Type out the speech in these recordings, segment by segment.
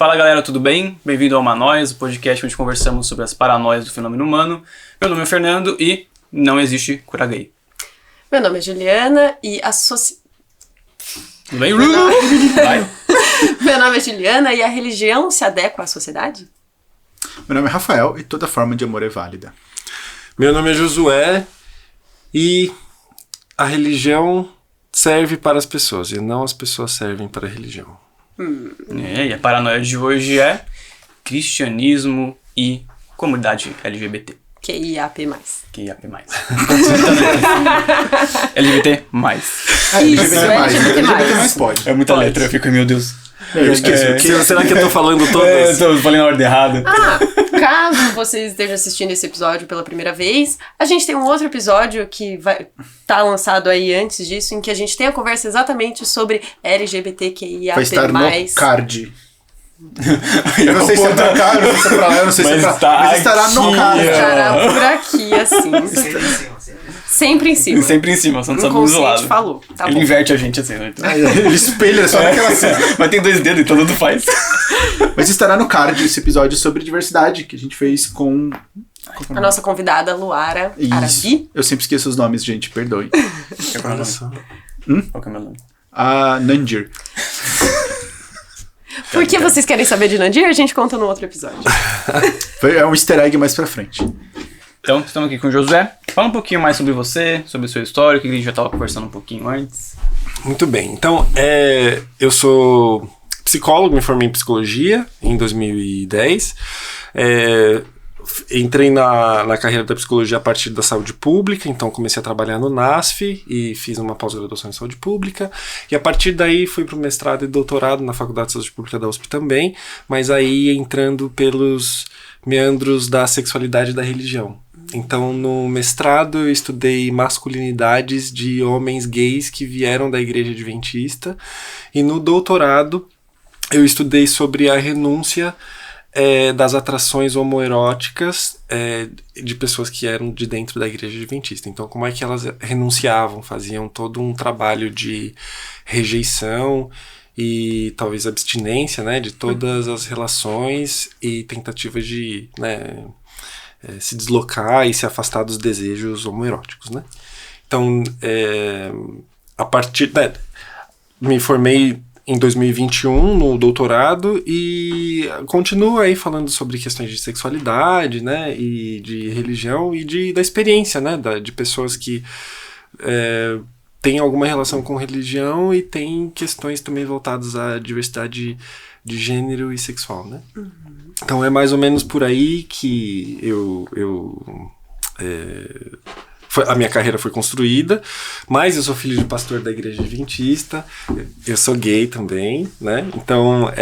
Fala galera, tudo bem? Bem-vindo ao Manóias, o podcast onde conversamos sobre as paranoias do fenômeno humano. Meu nome é Fernando e não existe cura gay. Meu nome é Juliana e Tudo bem? Vai. Meu nome é Juliana e a religião se adequa à sociedade? Meu nome é Rafael e toda forma de amor é válida. Meu nome é Josué e a religião serve para as pessoas e não as pessoas servem para a religião. E a paranoia de hoje é cristianismo e comunidade LGBT. QIAP+. QIAP+. LGBT+. Isso, LGBT+. Pode. É muita letra, eu fico, meu Deus. Eu esqueci. Será que eu tô falando todas? Eu falei na ordem errada. Caso vocês estejam assistindo esse episódio pela primeira vez, a gente tem um outro episódio que vai estar lançado aí antes disso, em que a gente tem a conversa exatamente sobre LGBTQIAP+. Vai estar no card. Eu não sei se é pra cá, eu não sei se é pra lá, eu não sei se é pra cá. Mas estará no card. Estará por aqui, assim. Sempre em cima. Sempre em cima, só não sabe do inconsciente lado. falou. Tá Ele bom. inverte a gente assim, né? Ele espelha só naquela cena. Mas tem 2 dedos, então tanto faz. Mas estará no card esse episódio sobre diversidade que a gente fez com... A nossa convidada, Luara Isso. Arabi. Eu sempre esqueço os nomes, gente, perdoem. Olha só. Qual que é o meu nome? A Nandir. Por que vocês querem saber de Nandir? A gente conta no outro episódio. É um easter egg mais pra frente. Então, estamos aqui com o Josué. Fala um pouquinho mais sobre você, sobre o seu histórico, que a gente já estava conversando um pouquinho antes. Muito bem. Então, eu sou psicólogo, me formei em psicologia em 2010. Entrei na carreira da psicologia a partir da saúde pública, então comecei a trabalhar no NASF e fiz uma pós-graduação em saúde pública. E a partir daí fui para o mestrado e doutorado na Faculdade de Saúde Pública da USP também, mas aí entrando pelos meandros da sexualidade e da religião. Então, no mestrado, eu estudei masculinidades de homens gays que vieram da Igreja Adventista. E no doutorado, eu estudei sobre a renúncia das atrações homoeróticas de pessoas que eram de dentro da Igreja Adventista. Então, como é que elas renunciavam, faziam todo um trabalho de rejeição e talvez abstinência, né, de todas as relações e tentativa de... se deslocar e se afastar dos desejos homoeróticos, né? Então, a partir... me formei em 2021 no doutorado e continuo aí falando sobre questões de sexualidade, né? E de religião e da experiência, né? De pessoas que têm alguma relação com religião e têm questões também voltadas à diversidade de gênero e sexual, né? Uhum. Então é mais ou menos por aí que a minha carreira foi construída, mas eu sou filho de pastor da Igreja Adventista, eu sou gay também, né? Então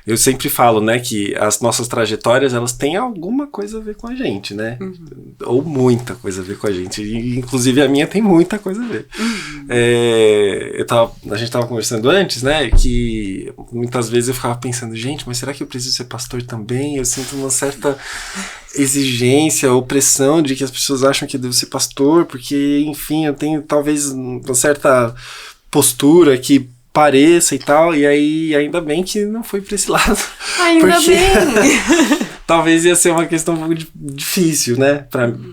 eu sempre falo, né, que as nossas trajetórias, elas têm alguma coisa a ver com a gente, né? Uhum. Ou muita coisa a ver com a gente, e, inclusive a minha tem muita coisa a ver. Uhum. A gente estava conversando antes, né, que muitas vezes eu ficava pensando, gente, mas será que eu preciso ser pastor também? Eu sinto uma certa exigência, opressão de que as pessoas acham que eu devo ser pastor, porque, enfim, eu tenho talvez uma certa postura que pareça e tal, e aí ainda bem que não foi pra esse lado. Ainda bem! Talvez ia ser uma questão um pouco difícil, né,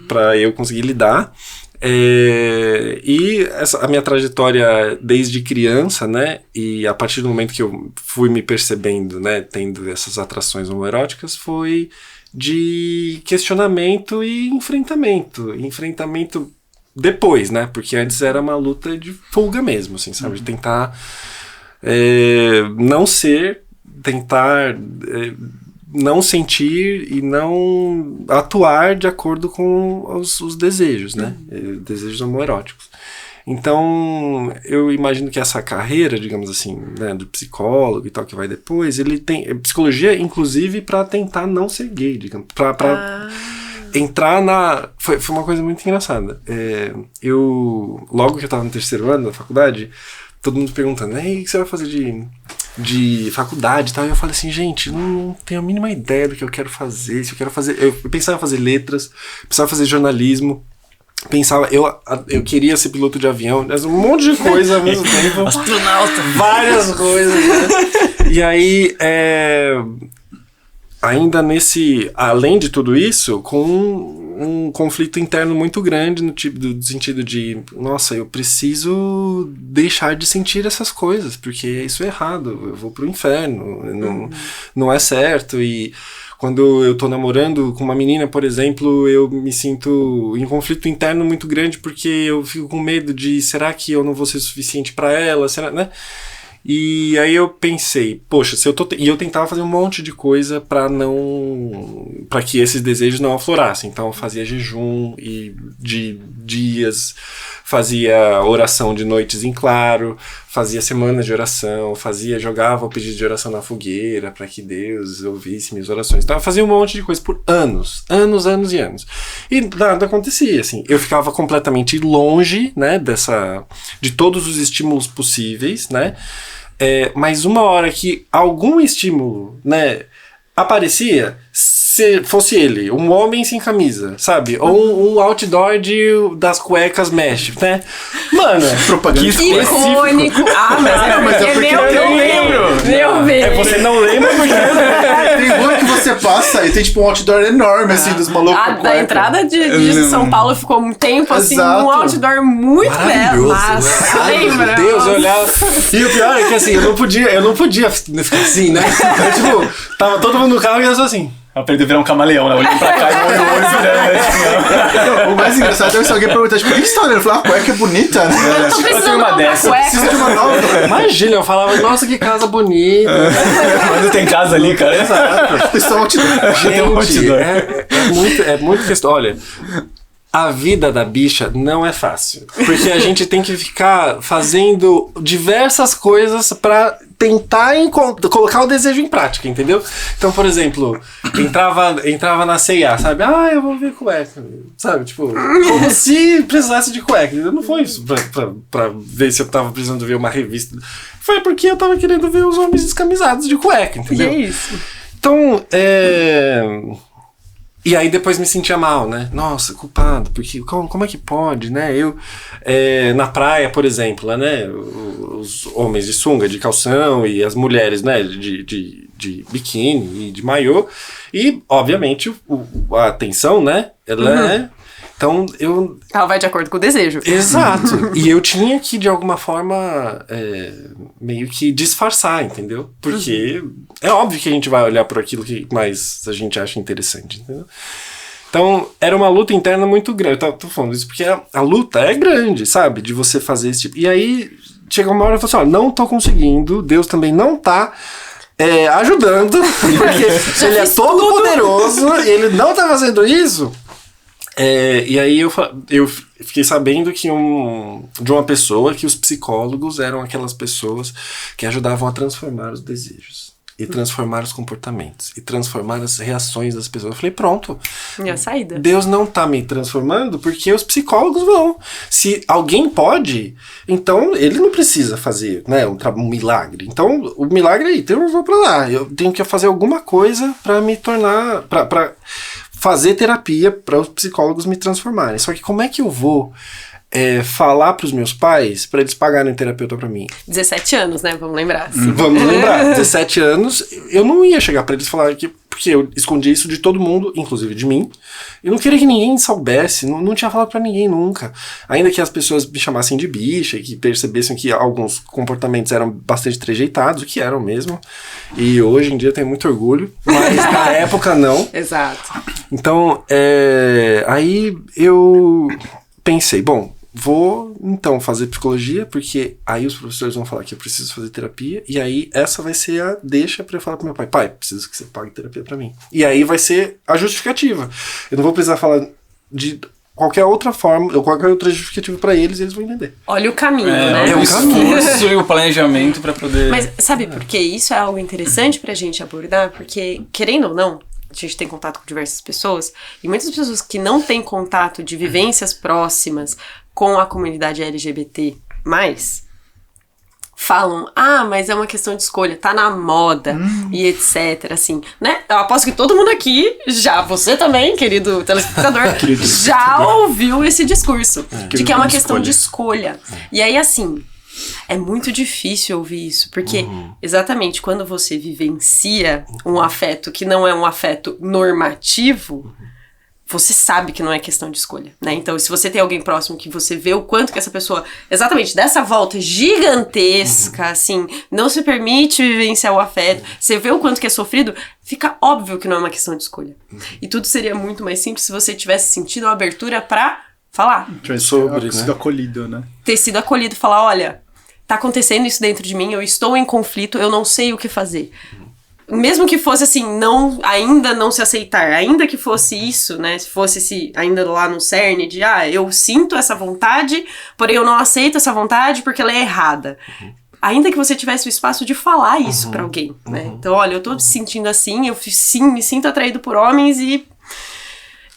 pra eu conseguir lidar. E a minha trajetória desde criança, né, e a partir do momento que eu fui me percebendo, né, tendo essas atrações homoeróticas, foi de questionamento e enfrentamento depois, né, porque antes era uma luta de fuga mesmo, assim, sabe, de tentar tentar não sentir e não atuar de acordo com os desejos, né? Desejos homoeróticos. Então, eu imagino que essa carreira, digamos assim, né, do psicólogo e tal, que vai depois, ele tem psicologia, inclusive, para tentar não ser gay, digamos, para entrar na... Foi uma coisa muito engraçada. Logo que eu estava no 3º ano da faculdade, todo mundo perguntando, o que você vai fazer de faculdade e tal, e eu falei assim, gente, não tenho a mínima ideia do que eu quero fazer, se eu quero fazer... Eu pensava em fazer letras, pensava em fazer jornalismo, pensava, eu queria ser piloto de avião, um monte de coisa ao mesmo tempo. Astronauta. Várias coisas, né? E aí, ainda além de tudo isso, com um conflito interno muito grande no sentido de, nossa, eu preciso deixar de sentir essas coisas, porque isso é errado, eu vou pro inferno, não é certo. E quando eu tô namorando com uma menina, por exemplo, eu me sinto em conflito interno muito grande, porque eu fico com medo de, será que eu não vou ser suficiente pra ela, será, né? E aí eu pensei, poxa, e eu tentava fazer um monte de coisa para que esses desejos não aflorassem. Então eu fazia jejum de dias, fazia oração de noites em claro, fazia semanas de oração, jogava o pedido de oração na fogueira para que Deus ouvisse minhas orações. Então eu fazia um monte de coisa por anos e anos. E nada acontecia, assim. Eu ficava completamente longe, né, de todos os estímulos possíveis, né? Mas uma hora que algum estímulo, né, aparecia, se fosse ele, um homem sem camisa, sabe? Ou um outdoor das cuecas mesh, né? Mano, propaganda icônico. Mas é meu, eu lembro. Meu bem. Você não lembra porque... Tem rua que você passa e tem tipo um outdoor enorme, assim, dos malucos. Da entrada de São Paulo ficou um tempo, assim, um outdoor muito belo. Mas, lembra? Deus, eu olhava... E o pior é que, assim, eu não podia ficar assim, né? Eu, tipo, tava todo mundo no carro e eu só assim... Aprendeu a virar um camaleão, né? Olhando pra cá e olhando. O mais engraçado é se alguém perguntar, tipo, o que você tá olhando? Eu falava, a cueca é bonita, né? Eu tô precisando de uma dessa. Preciso de uma nova. Imagina, eu falava, nossa, que casa bonita. Mas não tem casa ali, cara. Exato. Isso é um outdoor. Gente, é muito questão. Olha, a vida da bicha não é fácil. Porque a gente tem que ficar fazendo diversas coisas pra tentar colocar o desejo em prática, entendeu? Então, por exemplo, entrava na C&A, sabe? Eu vou ver cueca, sabe? Tipo, como se precisasse de cueca. Não foi isso pra ver se eu tava precisando ver uma revista. Foi porque eu tava querendo ver os homens descamisados de cueca, entendeu? E é isso. Então, e aí depois me sentia mal, né? Nossa, culpado, porque como é que pode, né? Eu, na praia, por exemplo, né? Os homens de sunga, de calção, e as mulheres, né? De biquíni e de maiô. E, obviamente, a atenção, né? Ela Então, ela vai de acordo com o desejo. Exato. E eu tinha que, de alguma forma, meio que disfarçar, entendeu? Porque é óbvio que a gente vai olhar por aquilo que mais a gente acha interessante, entendeu? Então, era uma luta interna muito grande. Eu tô falando isso porque a luta é grande, sabe? De você fazer esse tipo. E aí, chega uma hora e fala assim, não tô conseguindo, Deus também não tá ajudando, porque ele é todo poderoso e ele não tá fazendo isso. E aí eu fiquei sabendo que de uma pessoa que os psicólogos eram aquelas pessoas que ajudavam a transformar os desejos. E transformar os comportamentos. E transformar as reações das pessoas. Eu falei, pronto. E a saída. Deus não tá me transformando porque os psicólogos vão. Se alguém pode, então ele não precisa fazer, né, um milagre. Então, o milagre aí, então eu vou pra lá. Eu tenho que fazer alguma coisa pra me tornar... pra fazer terapia para os psicólogos me transformarem. Só que como é que eu vou... falar pros meus pais pra eles pagarem um terapeuta pra mim? 17 anos, né? Vamos lembrar. Assim. Vamos lembrar. 17 anos, eu não ia chegar pra eles e falar que... Porque eu escondi isso de todo mundo, inclusive de mim. Eu não queria que ninguém soubesse, não tinha falado pra ninguém nunca. Ainda que as pessoas me chamassem de bicha e que percebessem que alguns comportamentos eram bastante trejeitados, o que eram mesmo. E hoje em dia eu tenho muito orgulho, mas na época não. Exato. Então, aí eu pensei, bom, vou então fazer psicologia, porque aí os professores vão falar que eu preciso fazer terapia, e aí essa vai ser a deixa pra eu falar pro meu pai, preciso que você pague terapia pra mim. E aí vai ser a justificativa. Eu não vou precisar falar de qualquer outra forma, ou qualquer outra justificativa pra eles, e eles vão entender. Olha o caminho, né? É o esforço e o planejamento pra poder... Mas sabe por que isso é algo interessante pra gente abordar? Porque, querendo ou não, a gente tem contato com diversas pessoas, e muitas pessoas que não têm contato de vivências próximas com a comunidade LGBT+, falam, mas é uma questão de escolha, tá na moda, e etc, assim, né? Eu aposto que todo mundo aqui, você também, querido telespectador, já ouviu esse discurso, de que é uma questão de escolha. E aí, assim, É muito difícil ouvir isso, porque exatamente quando você vivencia um afeto que não é um afeto normativo, você sabe que não é questão de escolha, né? Então, se você tem alguém próximo que você vê o quanto que essa pessoa, exatamente dessa volta gigantesca, assim, não se permite vivenciar o afeto, você vê o quanto que é sofrido, fica óbvio que não é uma questão de escolha. E tudo seria muito mais simples se você tivesse sentido uma abertura pra falar. Sobre, sido acolhido, né? Ter sido acolhido, falar, olha, tá acontecendo isso dentro de mim, eu estou em conflito, eu não sei o que fazer. Mesmo que fosse assim, ainda não se aceitar, ainda que fosse isso, né, se fosse ainda lá no cerne de, eu sinto essa vontade, porém eu não aceito essa vontade porque ela é errada. Ainda que você tivesse o espaço de falar isso pra alguém, né, então olha, eu tô me sentindo assim, eu sim, me sinto atraído por homens e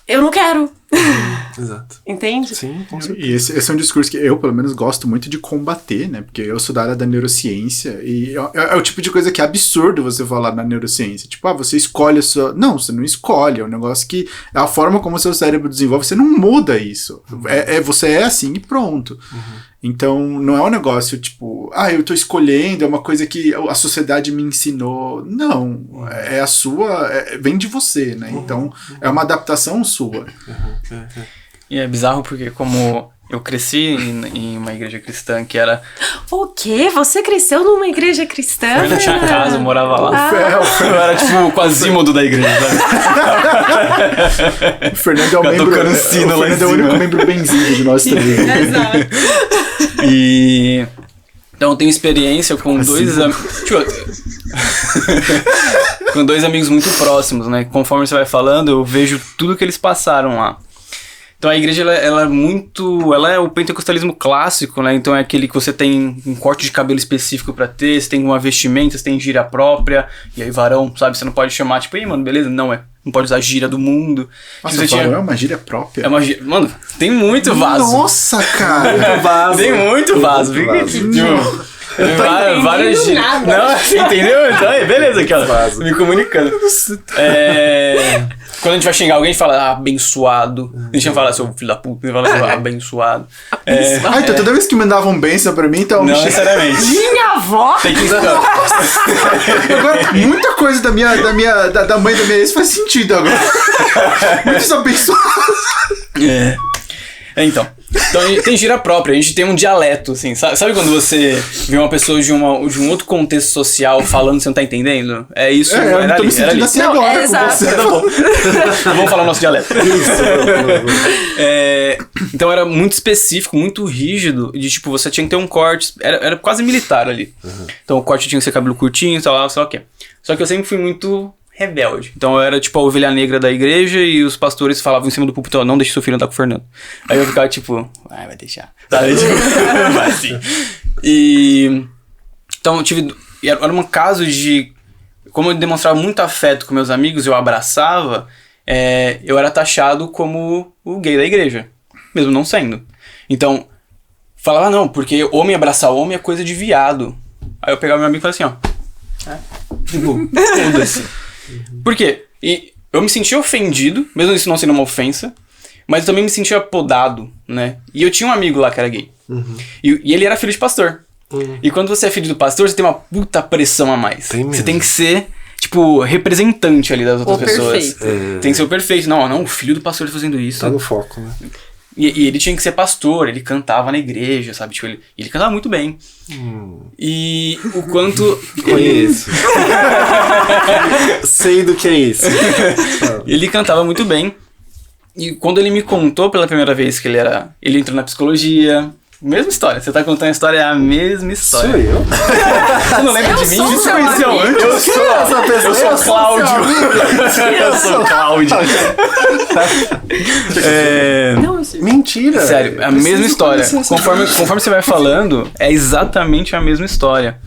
eu não quero. Exato. Entende? Sim, com certeza. E esse é um discurso que eu, pelo menos, gosto muito de combater, né? Porque eu sou da área da neurociência e é o tipo de coisa que é absurdo você falar na neurociência. Tipo, você escolhe a sua... Não, você não escolhe. É um negócio que... É a forma como o seu cérebro desenvolve. Você não muda isso. Você é assim e pronto. Então, não é um negócio tipo... eu tô escolhendo, é uma coisa que a sociedade me ensinou. Não. É a sua... vem de você, né? Então, é uma adaptação sua. E é bizarro porque como eu cresci em uma igreja cristã que era... O quê? Você cresceu numa igreja cristã? Eu ainda tinha casa, eu morava lá. Eu era tipo o Quasimodo da igreja, sabe? O Fernando é o membro... O Fernando é o único membro benzinho de nós também. Exato. E... Então eu tenho experiência com dois amigos... com dois amigos muito próximos, né? Conforme você vai falando, eu vejo tudo que eles passaram lá. Então a igreja, ela é o pentecostalismo clássico, né? Então é aquele que você tem um corte de cabelo específico pra ter, você tem uma vestimenta, você tem gíria própria, e aí varão, sabe? Você não pode chamar, tipo, mano, beleza? Não pode usar gíria do mundo. Nossa, varão é uma gíria própria? É uma gíria... Mano, tem muito vaso. Nossa, cara! Tem muito vaso. Fica aqui, várias gírias. Não, entendeu? Então, beleza aqui, ó. Me comunicando. Quando a gente vai xingar alguém, a gente fala abençoado. A gente não fala seu filho da puta, a gente fala abençoado. Então toda vez que mandavam bênção pra mim, então... Não necessariamente. Minha avó? Tem que Agora, muita coisa da mãe da minha ex faz sentido agora. Muitos abençoados. Então, tem gíria própria, a gente tem um dialeto, assim, sabe quando você vê uma pessoa de um outro contexto social falando e você não tá entendendo? É isso, eu tô me sentindo assim agora com você. Tá bom. Vamos falar o nosso dialeto. Então era muito específico, muito rígido, de tipo, você tinha que ter um corte, era quase militar ali. Então o corte tinha que ser cabelo curtinho, sei lá o quê. Só que eu sempre fui muito... rebelde. Então eu era tipo a ovelha negra da igreja e os pastores falavam em cima do púlpito, não deixe seu filho andar com o Fernando. Aí eu ficava tipo, vai deixar. Sabe? Tipo, vai assim. E... Então era um caso de... Como eu demonstrava muito afeto com meus amigos, eu abraçava, eu era taxado como o gay da igreja. Mesmo não sendo. Então, falava não, porque homem abraçar homem é coisa de viado. Aí eu pegava meu amigo e falava assim, tipo, foda-se. Por quê? E eu me sentia ofendido, mesmo isso não sendo uma ofensa, mas eu também me sentia podado, né? E eu tinha um amigo lá que era gay. E ele era filho de pastor. E quando você é filho do pastor, você tem uma puta pressão a mais. Você tem que ser, tipo, representante ali das outras pessoas. Tem que ser o perfeito. Não, o filho do pastor tá fazendo isso. Tá no foco, né? E ele tinha que ser pastor, ele cantava na igreja, sabe? Tipo, ele cantava muito bem. E o quanto... Conheço. Sei do que é isso. Ele cantava muito bem. E quando ele me contou pela primeira vez que ele entrou na psicologia... Mesma história. Você tá contando a história, é a mesma história. Sou eu? Você não lembra de mim? Você conheceu antes? Eu sou Cláudio. Eu sou Cláudio. Mentira. Sério, é a mesma história. Conforme você vai falando, é exatamente a mesma história.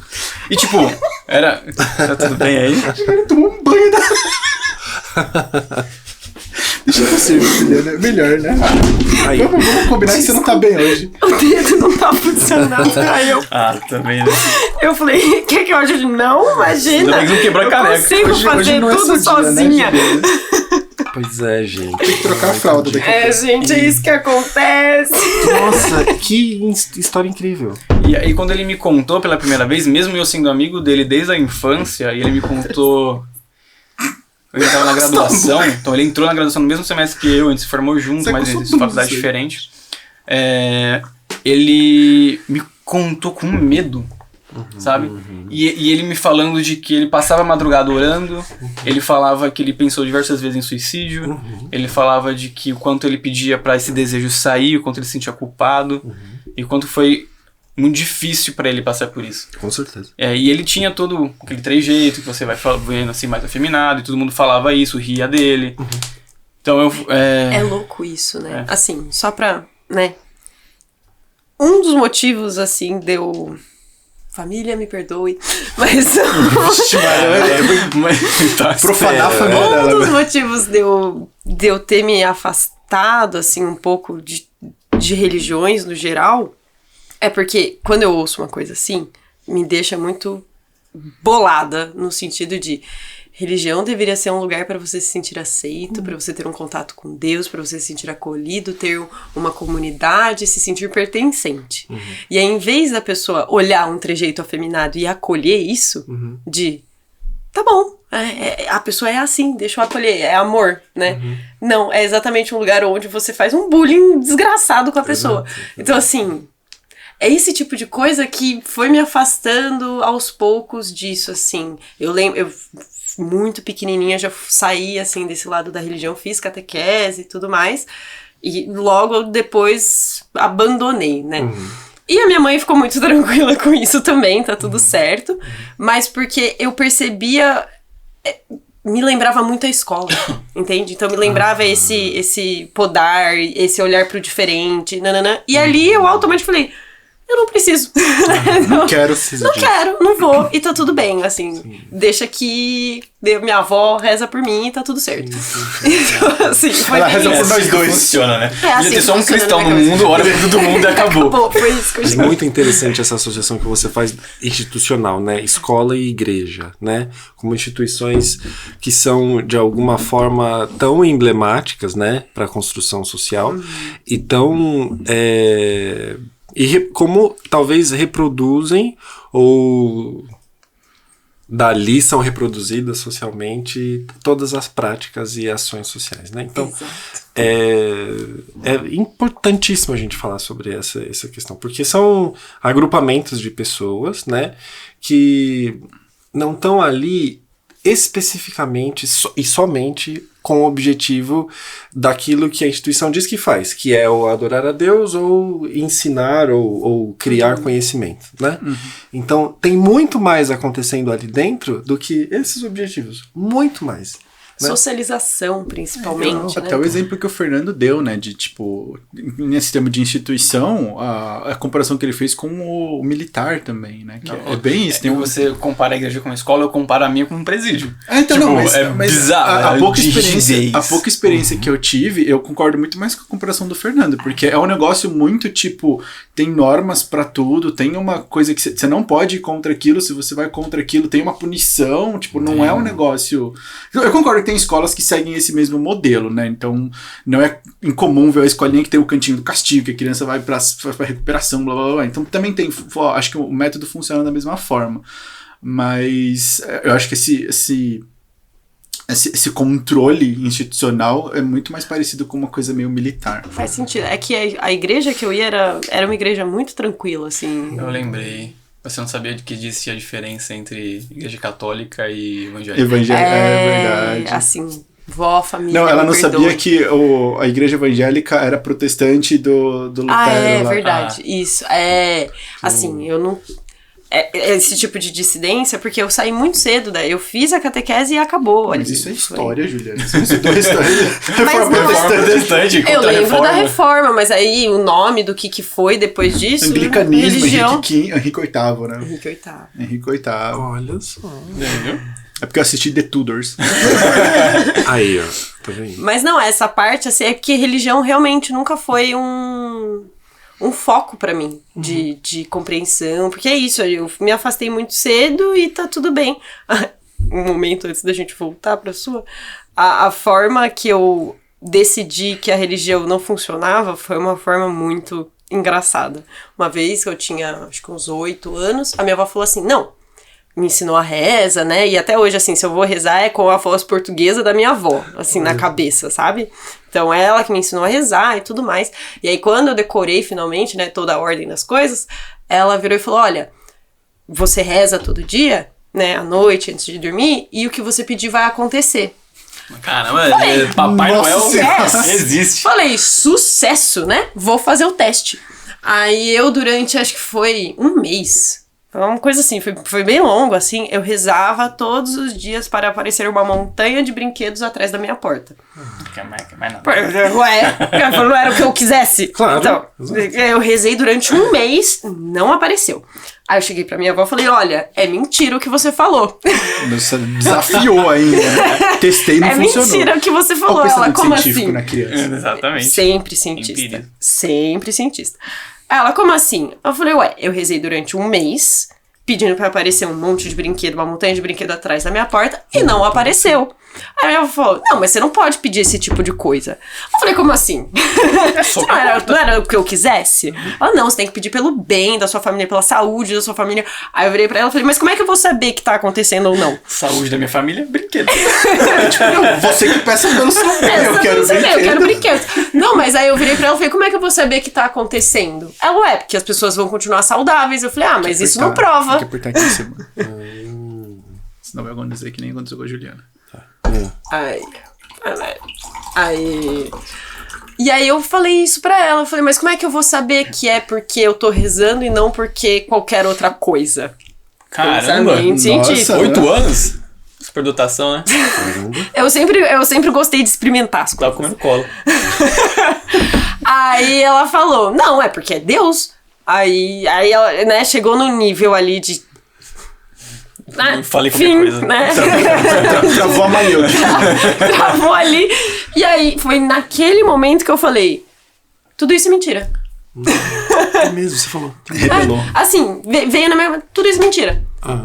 E tipo, era... Tá tudo bem aí? Ele tomou um banho Deixa você, Juliana. Melhor, né? Vamos combinar que você não tá bem hoje. O dedo não tá funcionando. Aí eu... também, né? Eu falei, quer que eu ajude? Não, imagina. Ainda bem que não quebrou a caneca. Eu consigo fazer não é tudo seu dia, sozinha. Né, Pois é, gente. tem que trocar a fralda daqui a pouco. Gente, é isso que acontece. Nossa, que história incrível. E aí quando ele me contou pela primeira vez, mesmo eu sendo amigo dele desde a infância, e ele me contou... Ele tava na graduação, então ele entrou na graduação no mesmo semestre que eu, a gente se formou junto, mas em faculdades diferentes. Ele me contou com medo, sabe? E ele me falando de que ele passava a madrugada orando, ele falava que ele pensou diversas vezes em suicídio, ele falava de que o quanto ele pedia pra esse desejo sair, o quanto ele se sentia culpado, e o quanto foi muito difícil pra ele passar por isso. Com certeza. E ele tinha todo aquele trejeito que você vai vendo assim, mais afeminado, e todo mundo falava isso, ria dele. Então eu... É louco isso, né? Assim, só pra, né? Um dos motivos, assim, deu... Família, me perdoe, mas... Profanar a família dela. Um dos motivos de eu ter me afastado, assim, um pouco de religiões no geral, é porque quando eu ouço uma coisa assim, me deixa muito bolada, no sentido de religião deveria ser um lugar para você se sentir aceito, para você ter um contato com Deus, para você se sentir acolhido, ter uma comunidade, se sentir pertencente. E aí, em vez da pessoa olhar um trejeito afeminado e acolher isso, de tá bom, a pessoa é assim, deixa eu acolher, é amor, né? Não, é exatamente um lugar onde você faz um bullying desgraçado com a pessoa. Então, assim... É esse tipo de coisa que foi me afastando aos poucos disso, assim. Eu lembro, eu muito pequenininha já saí, assim, desse lado da religião, fiz catequese e tudo mais. E logo depois abandonei, né? E a minha mãe ficou muito tranquila com isso também, tá tudo certo. Mas porque eu percebia... Me lembrava muito a escola, entende? Então me lembrava esse podar, esse olhar pro diferente, nananã. E ali eu automaticamente falei... Eu não preciso. Não quero. Não quero, não vou. E tá tudo bem, assim. Deixa que minha avó reza por mim e tá tudo certo. Então, assim, foi ela reza por nós dois. Funciona, né? Assim, ter só um cristão no mundo, ora pra todo mundo e acabou. Foi isso que eu É muito interessante essa associação que você faz institucional, né? Escola e igreja, né? Como instituições que são, de alguma forma, tão emblemáticas, né? Para a construção social e tão... como talvez reproduzem ou dali são reproduzidas socialmente todas as práticas e ações sociais, né? Então, é importantíssimo a gente falar sobre essa questão, porque são agrupamentos de pessoas, né, que não estão ali especificamente e somente com o objetivo daquilo que a instituição diz que faz, que é o adorar a Deus ou ensinar ou criar conhecimento, né? Então, tem muito mais acontecendo ali dentro do que esses objetivos. Muito mais. Né? Socialização, principalmente. Até o exemplo que o Fernando deu, né? De, tipo, nesse tema de instituição, a comparação que ele fez com o militar também, né? Que é bem isso. Você compara a igreja com a escola, eu comparo a minha com um presídio. Então, tipo, não, mas bizarro. A pouca experiência que eu tive, eu concordo muito mais com a comparação do Fernando, porque é um negócio muito, tipo, tem normas pra tudo, tem uma coisa que você não pode ir contra aquilo, se você vai contra aquilo, tem uma punição, tipo, não é um negócio... Eu concordo tem escolas que seguem esse mesmo modelo, né? Então, não é incomum ver a escolinha que tem o cantinho do castigo, que a criança vai pra recuperação, blá, blá, blá. Então, também tem... Acho que o método funciona da mesma forma. Mas eu acho que esse controle institucional é muito mais parecido com uma coisa meio militar. Faz sentido. É que a igreja que eu ia era uma igreja muito tranquila, assim. Eu lembrei... Você não sabia de que disse a diferença entre igreja católica e evangélica? É verdade. Assim, vó, família. Não, ela não sabia que a igreja evangélica era protestante do Lutero. É verdade. Isso. Assim, eu não... esse tipo de dissidência, porque eu saí muito cedo, daí eu fiz a catequese e acabou. Mas isso é história, Juliana. Isso é história. Reforma protestante. Eu lembro da reforma, mas aí o nome do que foi depois disso... Anglicanismo, religião... Henrique VIII, né? Henrique VIII. Olha só. É porque eu assisti The Tudors. Aí, ó. Tá vendo? Mas não, essa parte, assim, é que religião realmente nunca foi um foco pra mim de compreensão, porque é isso, eu me afastei muito cedo e tá tudo bem. Um momento antes da gente voltar pra sua, a forma que eu decidi que a religião não funcionava foi uma forma muito engraçada. Uma vez que eu tinha, acho que uns 8 anos, a minha avó falou assim, não, me ensinou a reza, né? E até hoje, assim, se eu vou rezar é com a voz portuguesa da minha avó, assim, na cabeça, sabe? Então, ela que me ensinou a rezar e tudo mais. E aí, quando eu decorei, finalmente, né, toda a ordem das coisas, ela virou e falou, olha, você reza todo dia, né, à noite, antes de dormir, e o que você pedir vai acontecer. Caramba, Papai Noel existe. Falei, sucesso, né? Vou fazer o teste. Aí eu, durante, acho que foi um mês, uma coisa assim, foi bem longo, assim, eu rezava todos os dias para aparecer uma montanha de brinquedos atrás da minha porta. Quer mais nada. Ué, não era o que eu quisesse. Claro. Então, eu rezei durante um mês, não apareceu. Aí eu cheguei pra minha avó e falei, olha, é mentira o que você falou. Você desafiou ainda, né? Testei e não funcionou. É mentira o que você Olha falou. o Ela, pensamento como científico assim? na criança. Exatamente. Sempre cientista. Empírico. Sempre cientista. Ela, como assim? Eu falei, ué, eu rezei durante um mês, pedindo pra aparecer um monte de brinquedo, uma montanha de brinquedo atrás da minha porta, e não apareceu. Aí minha avó falou, não, mas você não pode pedir esse tipo de coisa. Eu falei, como assim? não era o que eu quisesse? Ela, não, você tem que pedir pelo bem da sua família, pela saúde da sua família. Aí eu virei pra ela e falei, mas como é que eu vou saber que tá acontecendo ou não? Saúde da minha família, brinquedo. Não, você que peça pelo seu bem, eu quero brinquedo. Eu quero brinquedos. Não, mas aí eu virei pra ela e falei, como é que eu vou saber que tá acontecendo? Ela, ué, porque as pessoas vão continuar saudáveis. Eu falei, mas isso não prova. Tem que apertar aqui em cima. Senão vai acontecer que nem aconteceu com a Juliana. Aí. E aí eu falei isso pra ela. Eu falei, mas como é que eu vou saber que é porque eu tô rezando e não porque qualquer outra coisa? Caramba. Pensamento científico. 8 anos? Superdotação, né? Eu sempre gostei de experimentar as Tava coisas. comendo colo. Aí ela falou, não, é porque é Deus. Aí ela, né, chegou no nível ali de... Falei qualquer coisa. Né? Travou a Marilda. Travou ali. E aí, foi naquele momento que eu falei, tudo isso é mentira. É mesmo, você falou. Revelou. Assim, veio na minha... Tudo isso é mentira.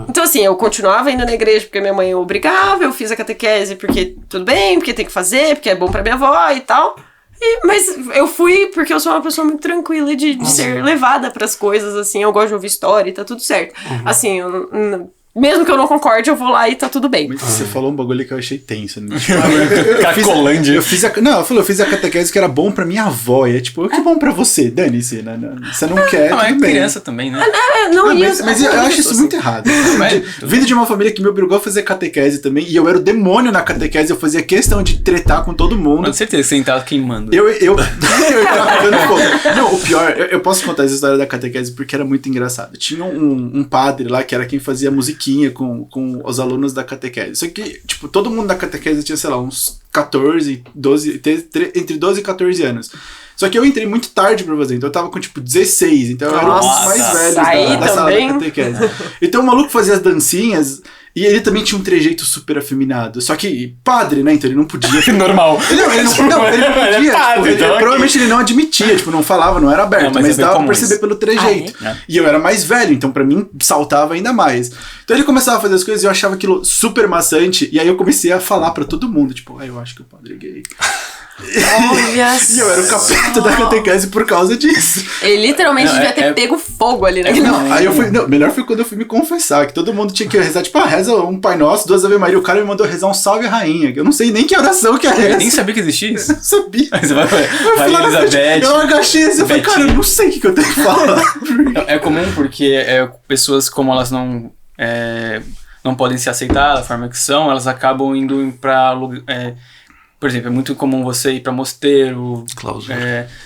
Então, assim, eu continuava indo na igreja porque minha mãe obrigava, eu fiz a catequese porque tudo bem, porque tem que fazer, porque é bom pra minha avó e tal. Mas eu fui porque eu sou uma pessoa muito tranquila de ser levada pras coisas, assim, eu gosto de ouvir história e tá tudo certo. Assim, mesmo que eu não concorde, eu vou lá e tá tudo bem. Mas você falou um bagulho que eu achei tenso. Né? Cracolândia. Eu fiz a catequese que era bom pra minha avó. E é tipo, que bom pra você? Dane-se, né? Você não quer, Não, é tudo bem. criança também, né? Mas eu acho isso muito errado. Vindo de uma família que me obrigou a fazer catequese também, e eu era o demônio na catequese, eu fazia questão de tretar com todo mundo. Com certeza, você tava queimando. Eu tava pegando fogo. Não, o pior, eu posso contar essa história da catequese porque era muito engraçado. Tinha um padre lá que era quem fazia musiquinha com os alunos da catequese. Só que, tipo, todo mundo da catequese tinha, sei lá, uns 14, 12, entre 12 e 14 anos. Só que eu entrei muito tarde pra fazer, então eu tava com, tipo, 16, então eu era um dos mais velhos da sala da catequese. Então o maluco fazia as dancinhas e ele também tinha um trejeito super afeminado. Só que padre, né, então ele não podia... Normal. Ele não podia, Ele é padre, tipo, então, provavelmente ele não admitia, tipo, não falava, não era aberto, Não, mas é dava pra comum perceber isso. pelo trejeito. E eu era mais velho, então pra mim saltava ainda mais. Então ele começava a fazer as coisas e eu achava aquilo super maçante, e aí eu comecei a falar pra todo mundo, tipo, eu acho que o padre é gay. Olha E eu era o capeta da catequese por causa disso. Ele literalmente devia ter pego fogo ali naquele momento. Aí eu fui. Não, melhor foi quando eu fui me confessar, que todo mundo tinha que rezar, tipo, reza um Pai Nosso, 2 Ave Maria. O cara me mandou rezar um Salve a Rainha, que eu não sei nem que oração que é essa. Eu nem sabia que existia isso. Eu não sabia. Aí você vai Eu fui lá na frente, Elizabeth. eu agachei assim, eu falei, cara, eu não sei o que eu tenho que falar. É comum porque pessoas, como elas não podem se aceitar da forma que são, elas acabam indo pra lugar. Por exemplo, é muito comum você ir pra mosteiro,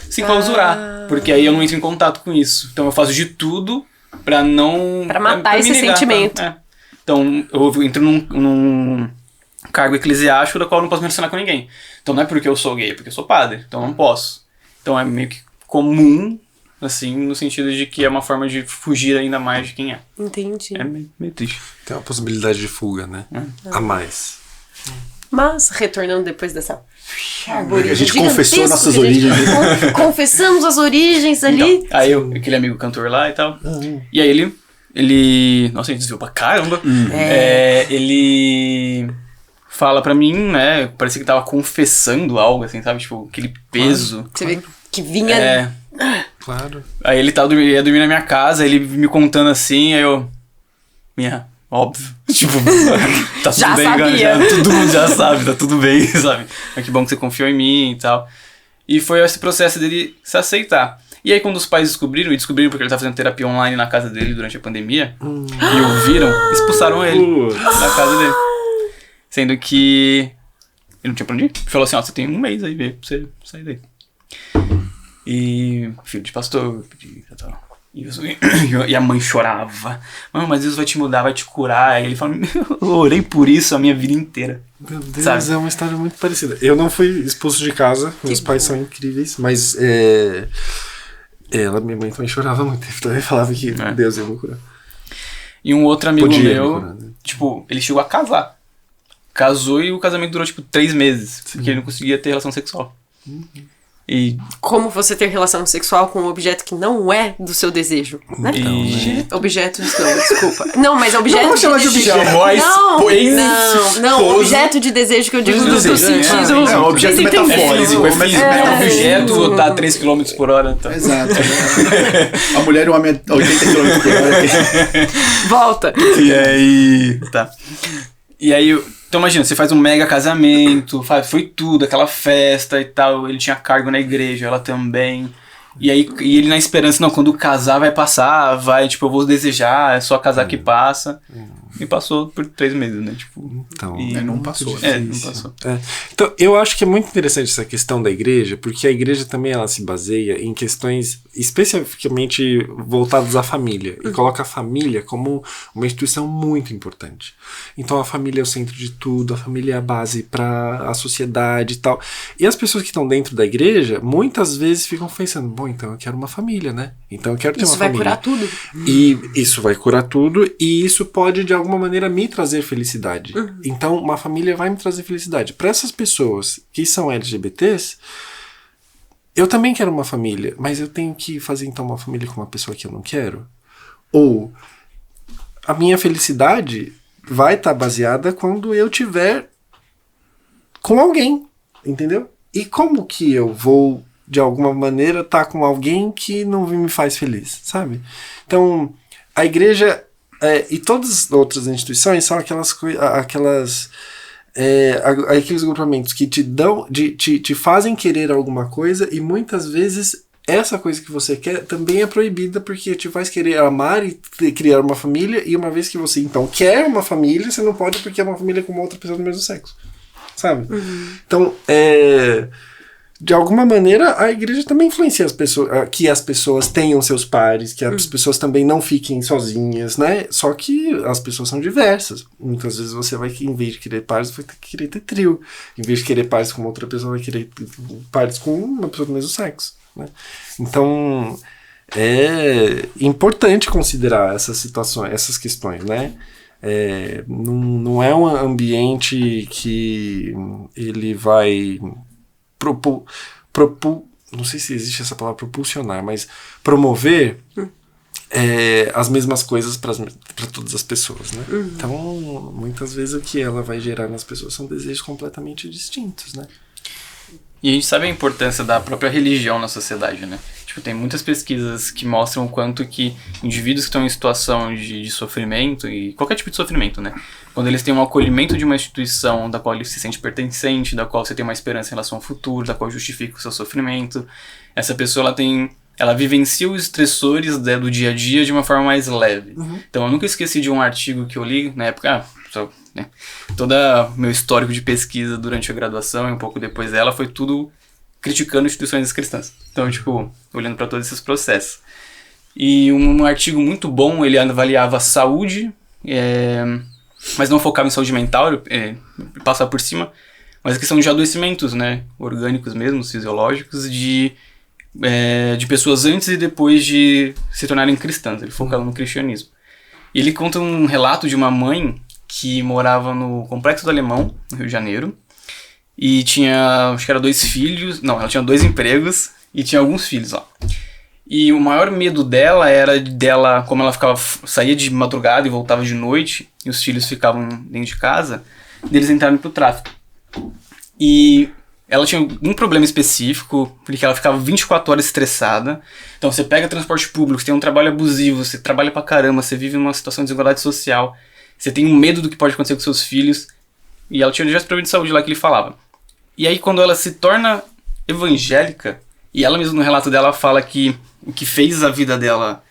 se clausurar, porque aí eu não entro em contato com isso. Então eu faço de tudo pra não... Pra matar pra esse me negar, sentimento. Então eu entro num cargo eclesiástico da qual eu não posso me relacionar com ninguém. Então não é porque eu sou gay, é porque eu sou padre, então eu não posso. Então é meio que comum, assim, no sentido de que é uma forma de fugir ainda mais de quem é. Entendi. É meio triste. Tem uma possibilidade de fuga, né? A mais. Mas, retornando depois dessa A gente confessou nossas origens. Confessamos as origens ali. Então, aí aquele amigo cantor lá e tal. E aí ele... Nossa, a gente desviou pra caramba. Ele fala pra mim, né? Parecia que tava confessando algo, assim, sabe? Tipo, aquele peso. Você vê que vinha... Claro. Aí ele ia dormir na minha casa, ele me contando assim, aí eu... óbvio. Tipo, tá tudo Já bem, sabia. todo mundo já sabe, tá tudo bem, sabe? Mas que bom que você confiou em mim e tal. E foi esse processo dele se aceitar. E aí quando os pais descobriram porque ele tava fazendo terapia online na casa dele durante a pandemia, e ouviram, expulsaram ele da casa dele. Sendo que ele não tinha pra onde ir. Ele falou assim, ó, você tem um mês aí, pra você sair daí. E filho de pastor, e a mãe chorava. Mano, mas Deus vai te mudar, vai te curar. Aí ele fala, eu orei por isso a minha vida inteira. Meu Deus, sabe? é uma história muito parecida. Eu não fui expulso de casa, meus pais são incríveis, mas minha mãe também chorava muito. Também falava que Deus ia me curar. E um outro amigo Podia meu, me curar, né? tipo, ele chegou a casar. Casou e o casamento durou, 3 meses. Porque ele não conseguia ter relação sexual. E... Como você ter relação sexual com um objeto que não é do seu desejo, né? Objeto de... Não, desculpa. Não, mas objeto Não vou chamar de desejo. objeto. Não, objeto de desejo que eu digo do sentido... É um objeto metafórico. É físico, é um objeto tá a 3 km por hora. Então. Exato. A mulher e o homem a 80 km por hora. Volta. E aí... Tá. E aí... Então imagina, você faz um mega casamento, foi tudo, aquela festa e tal, ele tinha cargo na igreja, ela também. E aí ele na esperança, não, quando casar vai passar, tipo, eu vou desejar, é só casar que passa. E passou por 3 meses, né? Tipo, então, não passou. Não passou. Então, eu acho que é muito interessante essa questão da igreja, porque a igreja também ela se baseia em questões especificamente voltadas à família, e coloca a família como uma instituição muito importante. Então a família é o centro de tudo, a família é a base para a sociedade e tal. E as pessoas que estão dentro da igreja, muitas vezes ficam pensando, bom, então eu quero uma família, né? Então eu quero ter uma família. Isso vai curar tudo. E isso vai curar tudo, e isso pode de alguma maneira me trazer felicidade. Então uma família vai me trazer felicidade. Para essas pessoas que são LGBTs, eu também quero uma família, mas eu tenho que fazer então uma família com uma pessoa que eu não quero? Ou a minha felicidade vai estar baseada quando eu tiver com alguém, entendeu? E como que eu vou de alguma maneira estar com alguém que não me faz feliz, sabe? Então a igreja e todas as outras instituições são aqueles grupamentos que te fazem querer alguma coisa, e muitas vezes essa coisa que você quer também é proibida, porque te faz querer amar e criar uma família, e uma vez que você então quer uma família, você não pode porque é uma família com uma outra pessoa do mesmo sexo, sabe? Então, de alguma maneira, a igreja também influencia as pessoas, que as pessoas tenham seus pares, que as pessoas também não fiquem sozinhas, né? Só que as pessoas são diversas. Muitas vezes você vai, em vez de querer pares, vai querer ter trio. Em vez de querer pares com outra pessoa, vai querer pares com uma pessoa do mesmo sexo, né? Então, é importante considerar essas situações, essas questões, né? Não é um ambiente que ele vai... não sei se existe essa palavra propulsionar, mas promover as mesmas coisas para todas as pessoas, né? Então, muitas vezes o que ela vai gerar nas pessoas são desejos completamente distintos, né? E a gente sabe a importância da própria religião na sociedade, né? Tipo, tem muitas pesquisas que mostram o quanto que indivíduos que estão em situação de sofrimento, e qualquer tipo de sofrimento, né? Quando eles têm um acolhimento de uma instituição da qual ele se sente pertencente, da qual você tem uma esperança em relação ao futuro, da qual justifica o seu sofrimento, essa pessoa ela vivencia os estressores do dia a dia de uma forma mais leve. Então eu nunca esqueci de um artigo que eu li na época, todo meu histórico de pesquisa durante a graduação e um pouco depois dela foi tudo criticando instituições cristãs. Então, tipo, olhando para todos esses processos. E um artigo muito bom, ele avaliava a saúde, mas não focava em saúde mental, passava por cima, mas a questão de adoecimentos, né, orgânicos mesmo, fisiológicos, de pessoas antes e depois de se tornarem cristãs. Ele focava no cristianismo. E ele conta um relato de uma mãe que morava no Complexo do Alemão, no Rio de Janeiro, e tinha, acho que era 2 filhos, não, ela tinha 2 empregos e tinha alguns filhos lá. E o maior medo dela era como ela saía de madrugada e voltava de noite, e os filhos ficavam dentro de casa, deles entrarem pro tráfico. E ela tinha algum problema específico, porque ela ficava 24 horas estressada. Então você pega transporte público, você tem um trabalho abusivo, você trabalha pra caramba, você vive numa situação de desigualdade social, você tem um medo do que pode acontecer com seus filhos. E ela tinha diversos problemas de saúde lá que ele falava. E aí quando ela se torna evangélica, e ela mesma no relato dela fala que o que fez a vida dela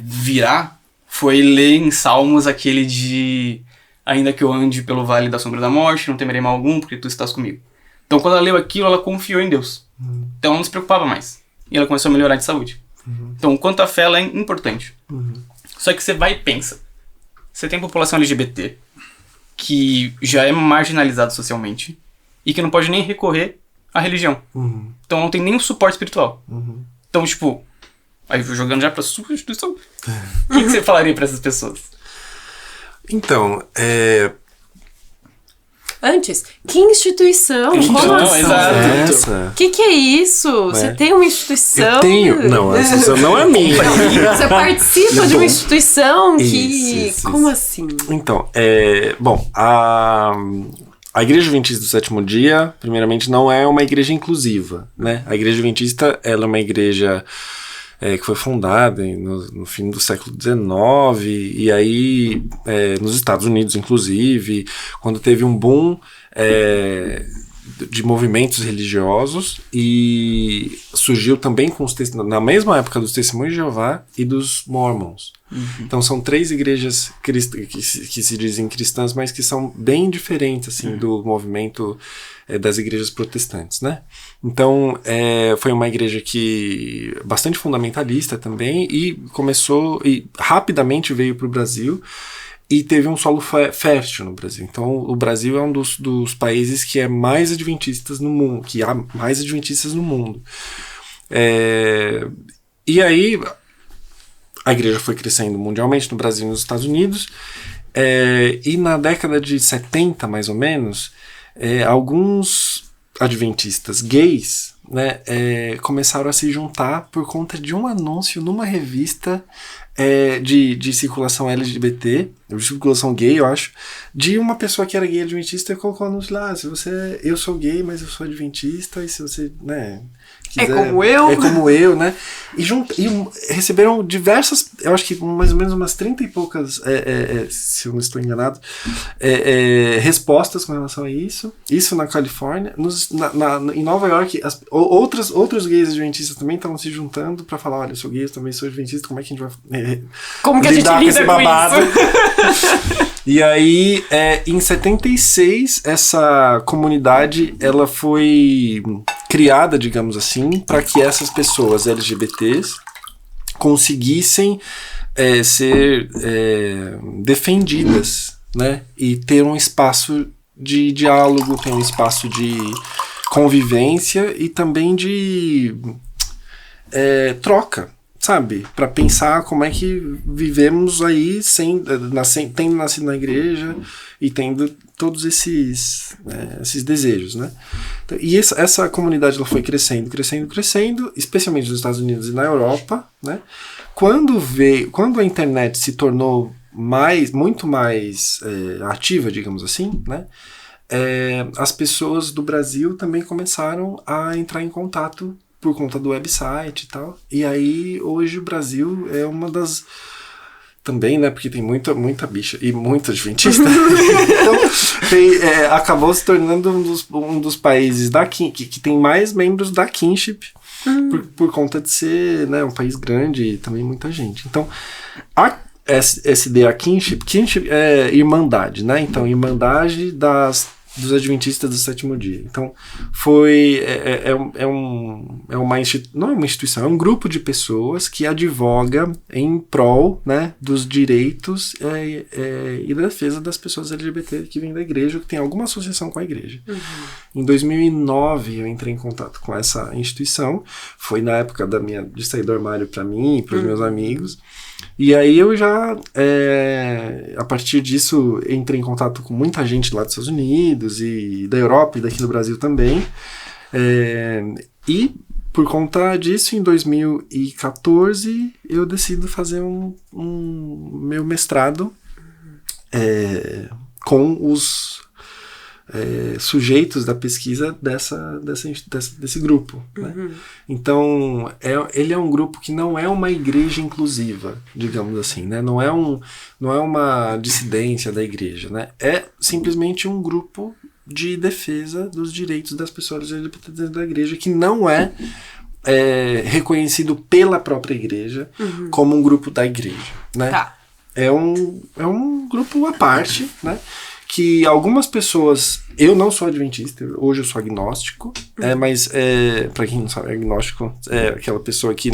virar foi ler em Salmos aquele de ainda que eu ande pelo vale da sombra da morte, não temerei mal algum, porque tu estás comigo. Então quando ela leu aquilo, ela confiou em Deus. Então ela não se preocupava mais. E ela começou a melhorar de saúde. Então o quanto a fé ela é importante. Só que você vai e pensa. Você tem população LGBT que já é marginalizada socialmente e que não pode nem recorrer à religião. Então não tem nenhum suporte espiritual. Então, tipo, aí jogando já pra sua instituição, o que você falaria pra essas pessoas? Então, Antes, que instituição? Como assim? Exato. O que é isso? Você tem uma instituição? Eu tenho. Não, a instituição não é minha. Você participa de uma instituição que... Isso. Como assim? Então, bom, a Igreja Adventista do Sétimo Dia, primeiramente, não é uma igreja inclusiva, né? A Igreja Adventista, ela é uma igreja que foi fundada no fim do século XIX, e aí nos Estados Unidos, inclusive, quando teve um boom de movimentos religiosos, e surgiu também na mesma época dos Testemunhos de Jeová e dos Mormons. Então são 3 igrejas que se dizem cristãs, mas que são bem diferentes assim, do movimento das igrejas protestantes, né? Então foi uma igreja que bastante fundamentalista também, e começou e rapidamente veio para o Brasil e teve um solo fértil no Brasil. Então o Brasil é um dos países que é mais adventistas no mundo, que há mais adventistas no mundo. E aí a igreja foi crescendo mundialmente no Brasil e nos Estados Unidos, e na década de 70, mais ou menos, alguns adventistas gays, né, começaram a se juntar por conta de um anúncio numa revista de circulação LGBT, de circulação gay, eu acho, de uma pessoa que era gay adventista, e colocou o anúncio lá: eu sou gay, mas eu sou adventista, e se você, né, quiser, é como eu, né? E receberam diversas, eu acho que mais ou menos umas 30 e poucas, se eu não estou enganado, respostas com relação a isso na Califórnia. Em Nova York, outros gays adventistas também estavam se juntando para falar: olha, eu sou gay, eu também sou adventista, como é que a gente vai como que a gente lida com isso? E aí, em 76, essa comunidade ela foi criada, digamos assim, para que essas pessoas LGBTs conseguissem ser defendidas, né? E ter um espaço de diálogo, ter um espaço de convivência e também de troca, sabe? Para pensar como é que vivemos aí tendo nascido na igreja e tendo todos esses desejos, né? Então, e essa comunidade ela foi crescendo, especialmente nos Estados Unidos e na Europa, né? Quando a internet se tornou muito mais ativa, digamos assim, né? As pessoas do Brasil também começaram a entrar em contato por conta do website e tal. E aí, hoje, o Brasil é uma das... Também, né? Porque tem muita bicha e muito adventista. Então, acabou se tornando um dos países que tem mais membros da Kinship, por conta de ser, né, um país grande e também muita gente. Então, a SD, a Kinship é irmandade, né? Então, irmandade dos adventistas do sétimo dia. Então, não é uma instituição, é um grupo de pessoas que advoga em prol, né, dos direitos e da defesa das pessoas LGBT que vêm da igreja, que tem alguma associação com a igreja. Em 2009, eu entrei em contato com essa instituição, foi na época de sair do armário para mim e para os meus amigos, e aí eu já, a partir disso, entrei em contato com muita gente lá dos Estados Unidos e da Europa e daqui do Brasil também. E por conta disso, em 2014, eu decido fazer um meu mestrado com os sujeitos da pesquisa desse grupo. Né? Então, ele é um grupo que não é uma igreja inclusiva, digamos assim, né? Não é uma dissidência da igreja, né? É simplesmente um grupo de defesa dos direitos das pessoas LGBT da igreja, que não é reconhecido pela própria igreja como um grupo da igreja, né? Tá. É um grupo à parte, né? Que algumas pessoas... Eu não sou adventista, hoje eu sou agnóstico, mas para quem não sabe, agnóstico é aquela pessoa que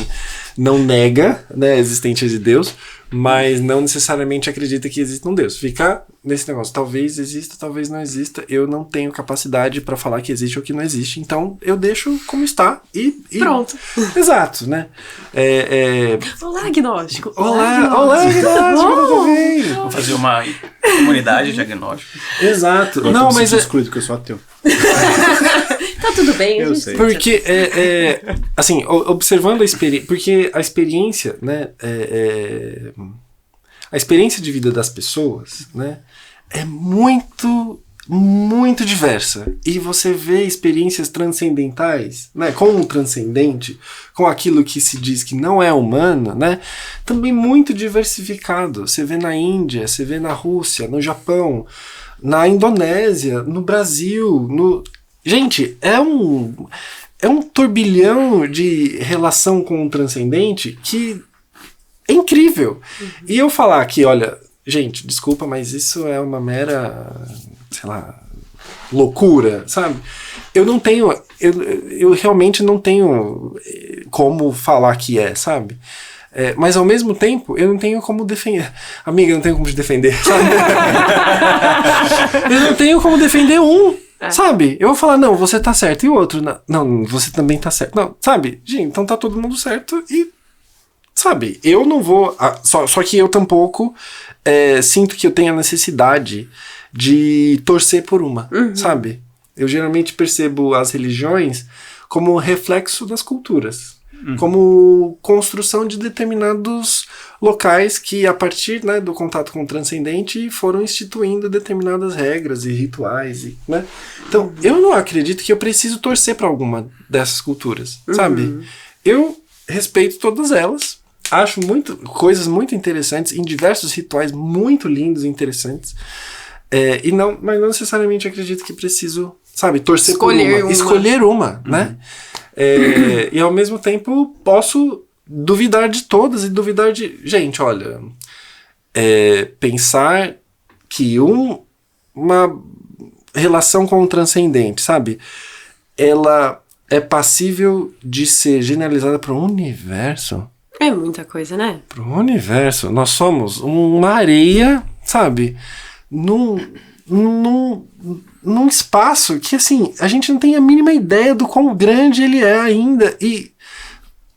não nega, né, a existência de Deus, mas não necessariamente acredita que existe um Deus. Fica nesse negócio, talvez exista, talvez não exista, eu não tenho capacidade para falar que existe ou que não existe, então eu deixo como está e Pronto. Exato, né? Olá, agnóstico. Olá, agnóstico, tudo bem? Vou fazer uma comunidade de agnósticos. Exato. Eu Não, tô me mas sentindo excluído, porque eu sou ateu. Tá tudo bem, Eu a gente sei. porque assim, observando a experiência, porque a experiência, né, a experiência de vida das pessoas, né, é muito diversa, e você vê experiências transcendentais, né, com o transcendente, com aquilo que se diz que não é humano, né, também muito diversificado. Você vê na Índia, você vê na Rússia, no Japão, na Indonésia, no Brasil, gente, é um turbilhão de relação com o transcendente que é incrível. E eu falar que, olha, gente, desculpa, mas isso é uma mera, sei lá, loucura, sabe? Eu não tenho, eu realmente não tenho como falar que sabe? Mas ao mesmo tempo, eu não tenho como defender. Amiga, eu não tenho como te defender, sabe? Eu não tenho como defender sabe? Eu vou falar, não, você tá certo, e o outro, não, você também tá certo. Não, sabe? Gente, então tá todo mundo certo e, sabe, eu não vou... Só que eu tampouco sinto que eu tenho a necessidade de torcer por uma, sabe? Eu geralmente percebo as religiões como reflexo das culturas. Como construção de determinados locais que, a partir, né, do contato com o transcendente, foram instituindo determinadas regras e rituais, né? Então, eu não acredito que eu preciso torcer para alguma dessas culturas, sabe? Eu respeito todas elas, acho coisas muito interessantes, em diversos rituais muito lindos e interessantes, mas não necessariamente acredito que preciso, sabe, torcer por uma. Escolher uma, né? E ao mesmo tempo posso duvidar de todas e duvidar de... Gente, olha, pensar que uma relação com o transcendente, sabe? Ela é passível de ser generalizada para um universo. É muita coisa, né? Para um universo. Nós somos uma areia, sabe? Num espaço que, assim, a gente não tem a mínima ideia do quão grande ele é ainda. E,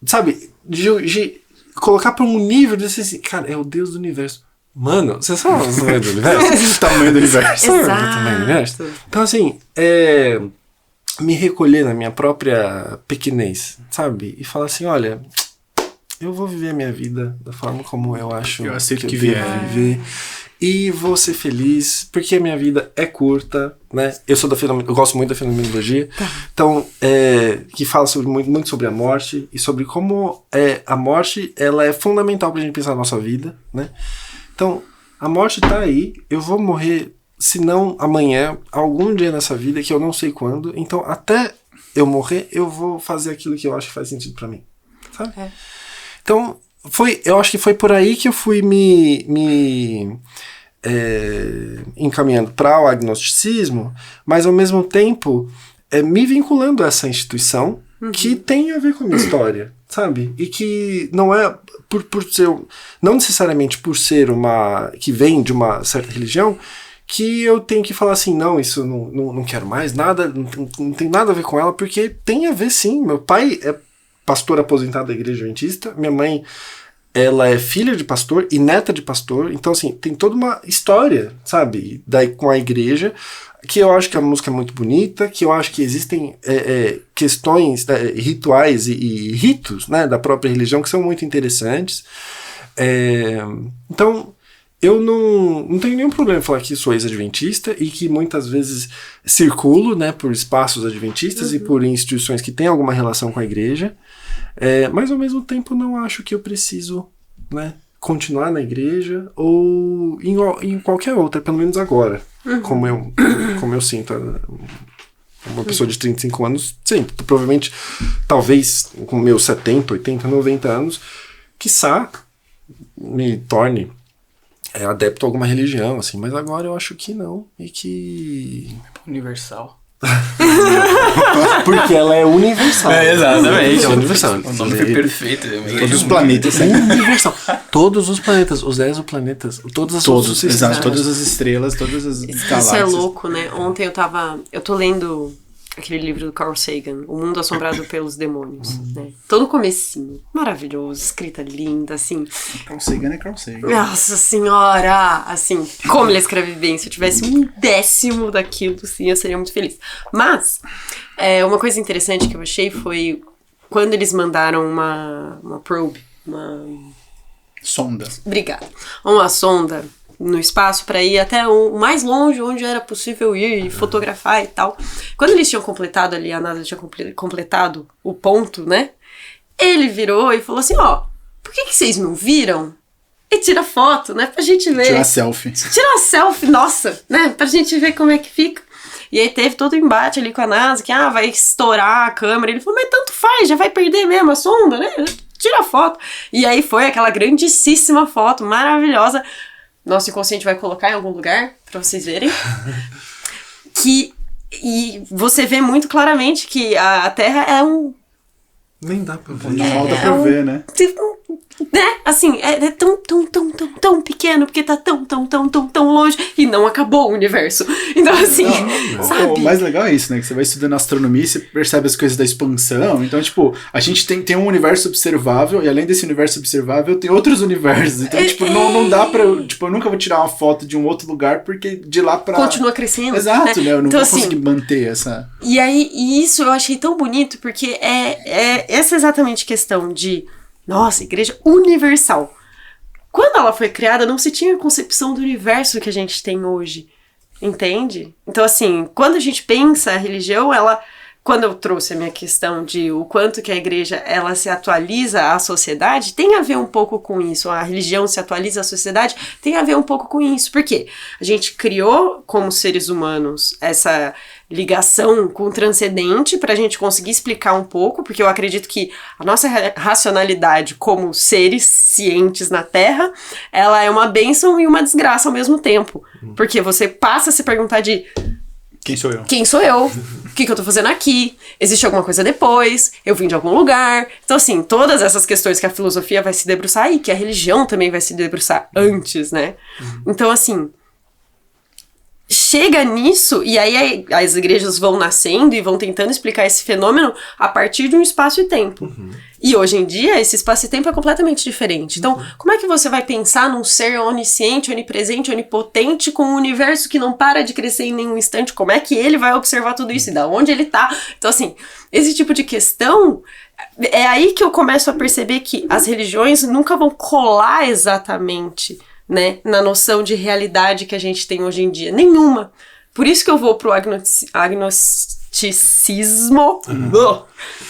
sabe, de colocar para um nível de assim, cara, é o Deus do universo. Mano, você sabe o tamanho do universo? O tamanho do universo. Sabe o tamanho do universo? Então, assim, me recolher na minha própria pequenez, sabe? E falar assim, olha, eu vou viver a minha vida da forma como eu acho eu aceito que que eu devo viver. E vou ser feliz, porque a minha vida é curta, né? Eu gosto muito da fenomenologia, então, que fala muito sobre a morte e sobre como a morte ela é fundamental pra gente pensar na nossa vida, né? Então, a morte tá aí, eu vou morrer, se não amanhã, algum dia nessa vida, que eu não sei quando, então até eu morrer, eu vou fazer aquilo que eu acho que faz sentido pra mim, sabe? Então, eu acho que foi por aí que eu fui me encaminhando para o agnosticismo, mas ao mesmo tempo me vinculando a essa instituição que tem a ver com a minha história, sabe? E que não é por ser, não necessariamente por ser que vem de uma certa religião, que eu tenho que falar assim, não, isso não quero mais, nada, não tem nada a ver com ela, porque tem a ver sim. Meu pai é pastor aposentado da igreja adventista, minha mãe, ela é filha de pastor e neta de pastor, então assim, tem toda uma história, sabe, daí com a igreja, que eu acho que a música é muito bonita, que eu acho que existem questões, rituais e ritos, né, da própria religião que são muito interessantes. Então, eu não tenho nenhum problema em falar que sou ex-adventista e que muitas vezes circulo, né, por espaços adventistas e por instituições que têm alguma relação com a igreja, mas ao mesmo tempo não acho que eu preciso, né, continuar na igreja ou em qualquer outra, pelo menos agora, como eu sinto. Uma pessoa de 35 anos, sim, provavelmente, talvez com meus 70, 80, 90 anos, quiçá me torne adepto a alguma religião, assim, mas agora eu acho que não, e que... Universal. Porque ela é universal. Exatamente. É universal. O nome foi perfeito. Todos os planetas. Universal. Todos os planetas, os exoplanetas, todas as Exato, todas as estrelas, todas as galáxias. Isso é louco, né? Ontem eu tô lendo aquele livro do Carl Sagan, O Mundo Assombrado pelos Demônios, né? Tô no comecinho. Maravilhoso, escrita linda, assim. Carl Sagan é Carl Sagan. Nossa senhora! Assim, como ele escreve bem. Se eu tivesse 1/10 daquilo, assim, eu seria muito feliz. Mas, uma coisa interessante que eu achei foi quando eles mandaram uma probe, Sonda. Obrigada. Uma sonda no espaço para ir até o mais longe onde era possível ir e fotografar e tal. Quando eles tinham completado ali, a NASA tinha completado o ponto, né? Ele virou e falou assim, por que vocês não viram? E tira foto, né? Pra gente ver. Tirar selfie. Tira uma selfie, nossa, né? Pra gente ver como é que fica. E aí teve todo o embate ali com a NASA, que vai estourar a câmera. Ele falou, mas tanto faz, já vai perder mesmo a sonda, né? Tira a foto. E aí foi aquela grandíssima foto, maravilhosa. Nosso inconsciente vai colocar em algum lugar, pra vocês verem. E você vê muito claramente que a Terra é um... Nem dá pra ver. Não dá pra ver, né? Né? Assim, é tão pequeno, porque tá tão longe, e não acabou o universo. Então, assim, sabe? O mais legal é isso, né? Que você vai estudando astronomia e você percebe as coisas da expansão. Então, tipo, a gente tem um universo observável, e além desse universo observável, tem outros universos. Então, tipo, não dá pra... Tipo, eu nunca vou tirar uma foto de um outro lugar, porque de lá pra... Continua crescendo. Exato, né? Eu não então, vou conseguir manter essa... E aí, isso eu achei tão bonito, porque essa exatamente questão de... Nossa, igreja universal. Quando ela foi criada, não se tinha a concepção do universo que a gente tem hoje. Entende? Então, assim, quando a gente pensa a religião, quando eu trouxe a minha questão de o quanto que a igreja ela se atualiza à sociedade, tem a ver um pouco com isso. A religião se atualiza à sociedade, tem a ver um pouco com isso. Por quê? A gente criou, como seres humanos, essa ligação com o transcendente pra gente conseguir explicar um pouco, porque eu acredito que a nossa racionalidade como seres cientes na Terra, ela é uma bênção e uma desgraça ao mesmo tempo. Porque você passa a se perguntar de... Quem sou eu? Quem sou eu? O que eu tô fazendo aqui? Existe alguma coisa depois? Eu vim de algum lugar? Então, assim, todas essas questões que a filosofia vai se debruçar e que a religião também vai se debruçar antes, né? Então, assim... Chega nisso, e aí as igrejas vão nascendo e vão tentando explicar esse fenômeno a partir de um espaço e tempo. E hoje em dia, esse espaço e tempo é completamente diferente. Então, como é que você vai pensar num ser onisciente, onipresente, onipotente, com um universo que não para de crescer em nenhum instante? Como é que ele vai observar tudo isso? E da onde ele tá? Então, assim, esse tipo de questão... É aí que eu começo a perceber que as religiões nunca vão colar exatamente... né, na noção de realidade que a gente tem hoje em dia. Nenhuma. Por isso que eu vou pro agnosticismo.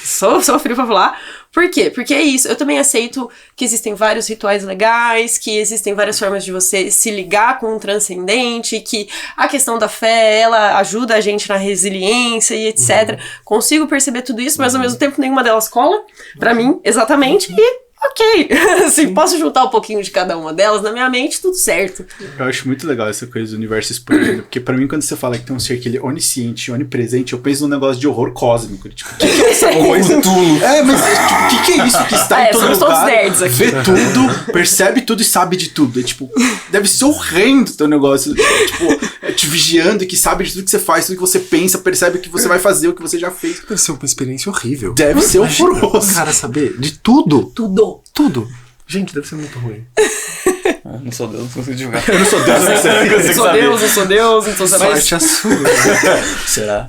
Sou frio pra falar. Por quê? Porque é isso. Eu também aceito que existem vários rituais legais, que existem várias formas de você se ligar com o transcendente, que a questão da fé, ela ajuda a gente na resiliência e etc. Consigo perceber tudo isso, mas ao mesmo tempo nenhuma delas cola pra mim, exatamente, e ok, assim, posso juntar um pouquinho de cada uma delas na minha mente, tudo certo. Eu acho muito legal essa coisa do universo expandindo, porque pra mim quando você fala que tem um ser que ele é onisciente, onipresente, eu penso num negócio de horror cósmico, tipo, o que é essa coisa? Mas tipo, o que é isso que está em todo lugar, vê tudo, percebe tudo e sabe de tudo, tipo, deve ser horrendo o teu negócio, tipo, te vigiando e que sabe de tudo que você faz, tudo que você pensa, percebe o que você vai fazer, o que você já fez. Deve ser uma experiência horrível. Deve ser horroroso. O cara saber de tudo. Tudo. Tudo. Gente, deve ser muito ruim. Não sou Deus, não consigo divulgar. Eu não sou Deus, eu não sei. Não sou Deus, não sou Deus, não sou Sorte a sua. Será?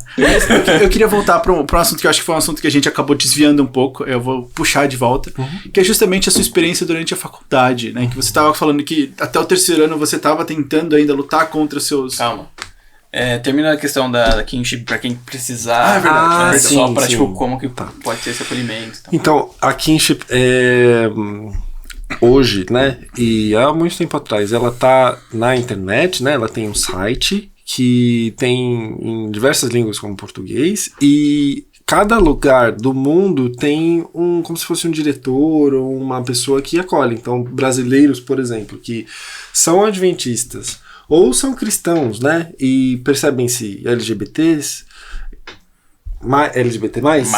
Eu queria voltar para um assunto que eu acho que foi um assunto que a gente acabou desviando um pouco, eu vou puxar de volta, que é justamente a sua experiência durante a faculdade, né? Que você estava falando que até o terceiro ano você estava tentando ainda lutar contra os seus... Calma. Termina a questão da kinship pra quem precisar. É verdade. Né? Só pra, sim. tipo, como que pode ser esse acolhimento. Então, a kinship hoje, né, e há muito tempo atrás, ela tá na internet, né, ela tem um site que tem em diversas línguas como português, e cada lugar do mundo tem como se fosse um diretor ou uma pessoa que acolhe. Então, brasileiros, por exemplo, que são adventistas ou são cristãos, né, e percebem-se LGBTs, LGBT+? Mais.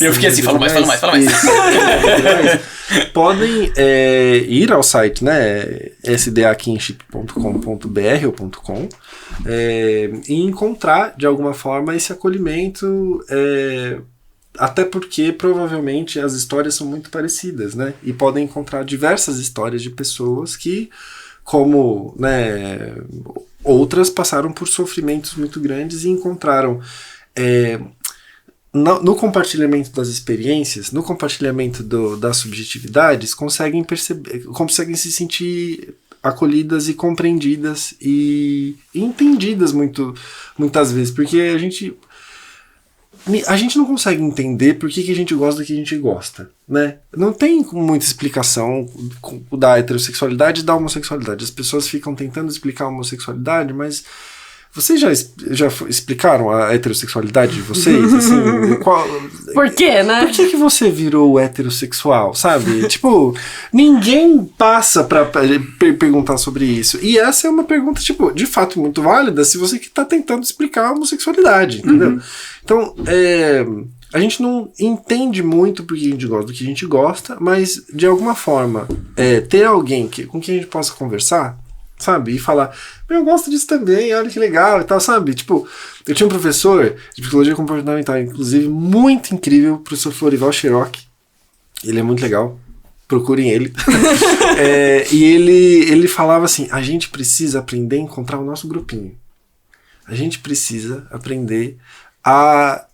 Eu fiquei assim, fala mais. Podem ir ao site, né, sdakinship.com.br ou .com, e encontrar, de alguma forma, esse acolhimento, até porque, provavelmente, as histórias são muito parecidas, né, e podem encontrar diversas histórias de pessoas que, como, né, outras passaram por sofrimentos muito grandes e encontraram no compartilhamento das experiências, no compartilhamento das subjetividades, conseguem se sentir acolhidas e compreendidas e entendidas muitas vezes, porque a gente não consegue entender por que a gente gosta do que a gente gosta, né? Não tem muita explicação da heterossexualidade e da homossexualidade. As pessoas ficam tentando explicar a homossexualidade, mas vocês já explicaram a heterossexualidade de vocês? Assim, Por quê, né? Por que você virou heterossexual, sabe? Tipo, ninguém passa pra perguntar sobre isso. E essa é uma pergunta, tipo, de fato muito válida se você que tá tentando explicar a homossexualidade, entendeu? Então, a gente não entende muito porque a gente gosta do que a gente gosta, mas, de alguma forma, ter alguém com quem a gente possa conversar, sabe? E falar, eu gosto disso também, olha que legal e tal, sabe? Tipo, eu tinha um professor de psicologia comportamental, inclusive, muito incrível, o professor Florival Cherokee. Ele é muito legal. Procurem ele. E ele falava assim, a gente precisa aprender a encontrar o nosso grupinho. A gente precisa aprender a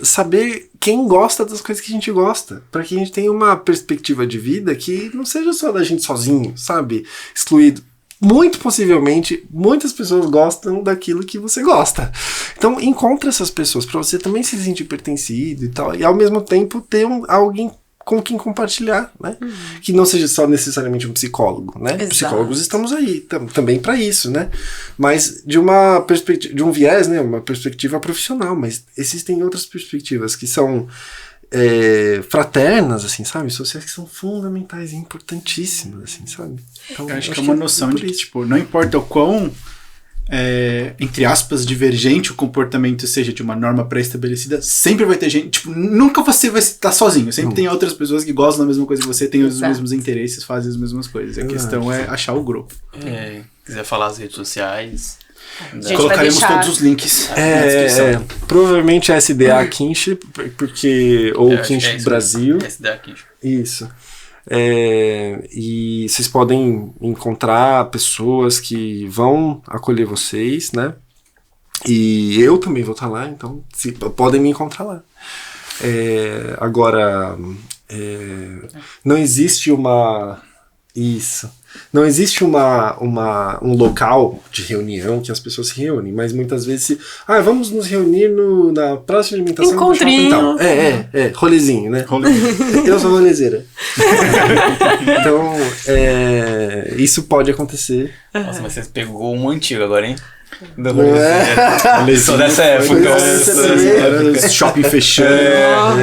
saber quem gosta das coisas que a gente gosta, para que a gente tenha uma perspectiva de vida que não seja só da gente sozinho, sabe? Excluído. Muito possivelmente, muitas pessoas gostam daquilo que você gosta. Então, encontre essas pessoas para você também se sentir pertencido e tal, e ao mesmo tempo ter alguém com quem compartilhar, né? Que não seja só necessariamente um psicólogo, né? Exato. Psicólogos estamos aí também para isso, né? Mas de uma perspectiva, de um viés, né? Uma perspectiva profissional, mas existem outras perspectivas que são fraternas, assim, sabe? Sociais que são fundamentais e importantíssimas, assim, sabe? Então, eu acho que é uma noção de que, tipo, não importa o quão, entre aspas, divergente o comportamento seja de uma norma pré-estabelecida, sempre vai ter gente, tipo, nunca você vai estar sozinho, sempre tem outras pessoas que gostam da mesma coisa que você, têm os mesmos interesses, fazem as mesmas coisas. A questão é achar o grupo. Quiser falar as redes sociais... Colocaremos todos os links na descrição. Provavelmente é SDA Kinship, porque ou Kinship Brasil. SDA Kinship. Isso. E vocês podem encontrar pessoas que vão acolher vocês, né? E eu também vou estar lá, então podem me encontrar lá. Agora, não existe não existe um local de reunião que as pessoas se reúnem, mas muitas vezes vamos nos reunir na praça de alimentação do shopping tal. Rolezinho, né? Eu sou rolezeira. Então, isso pode acontecer. Nossa, mas você pegou um antigo agora, hein? Só dessa época. Shopping fechando.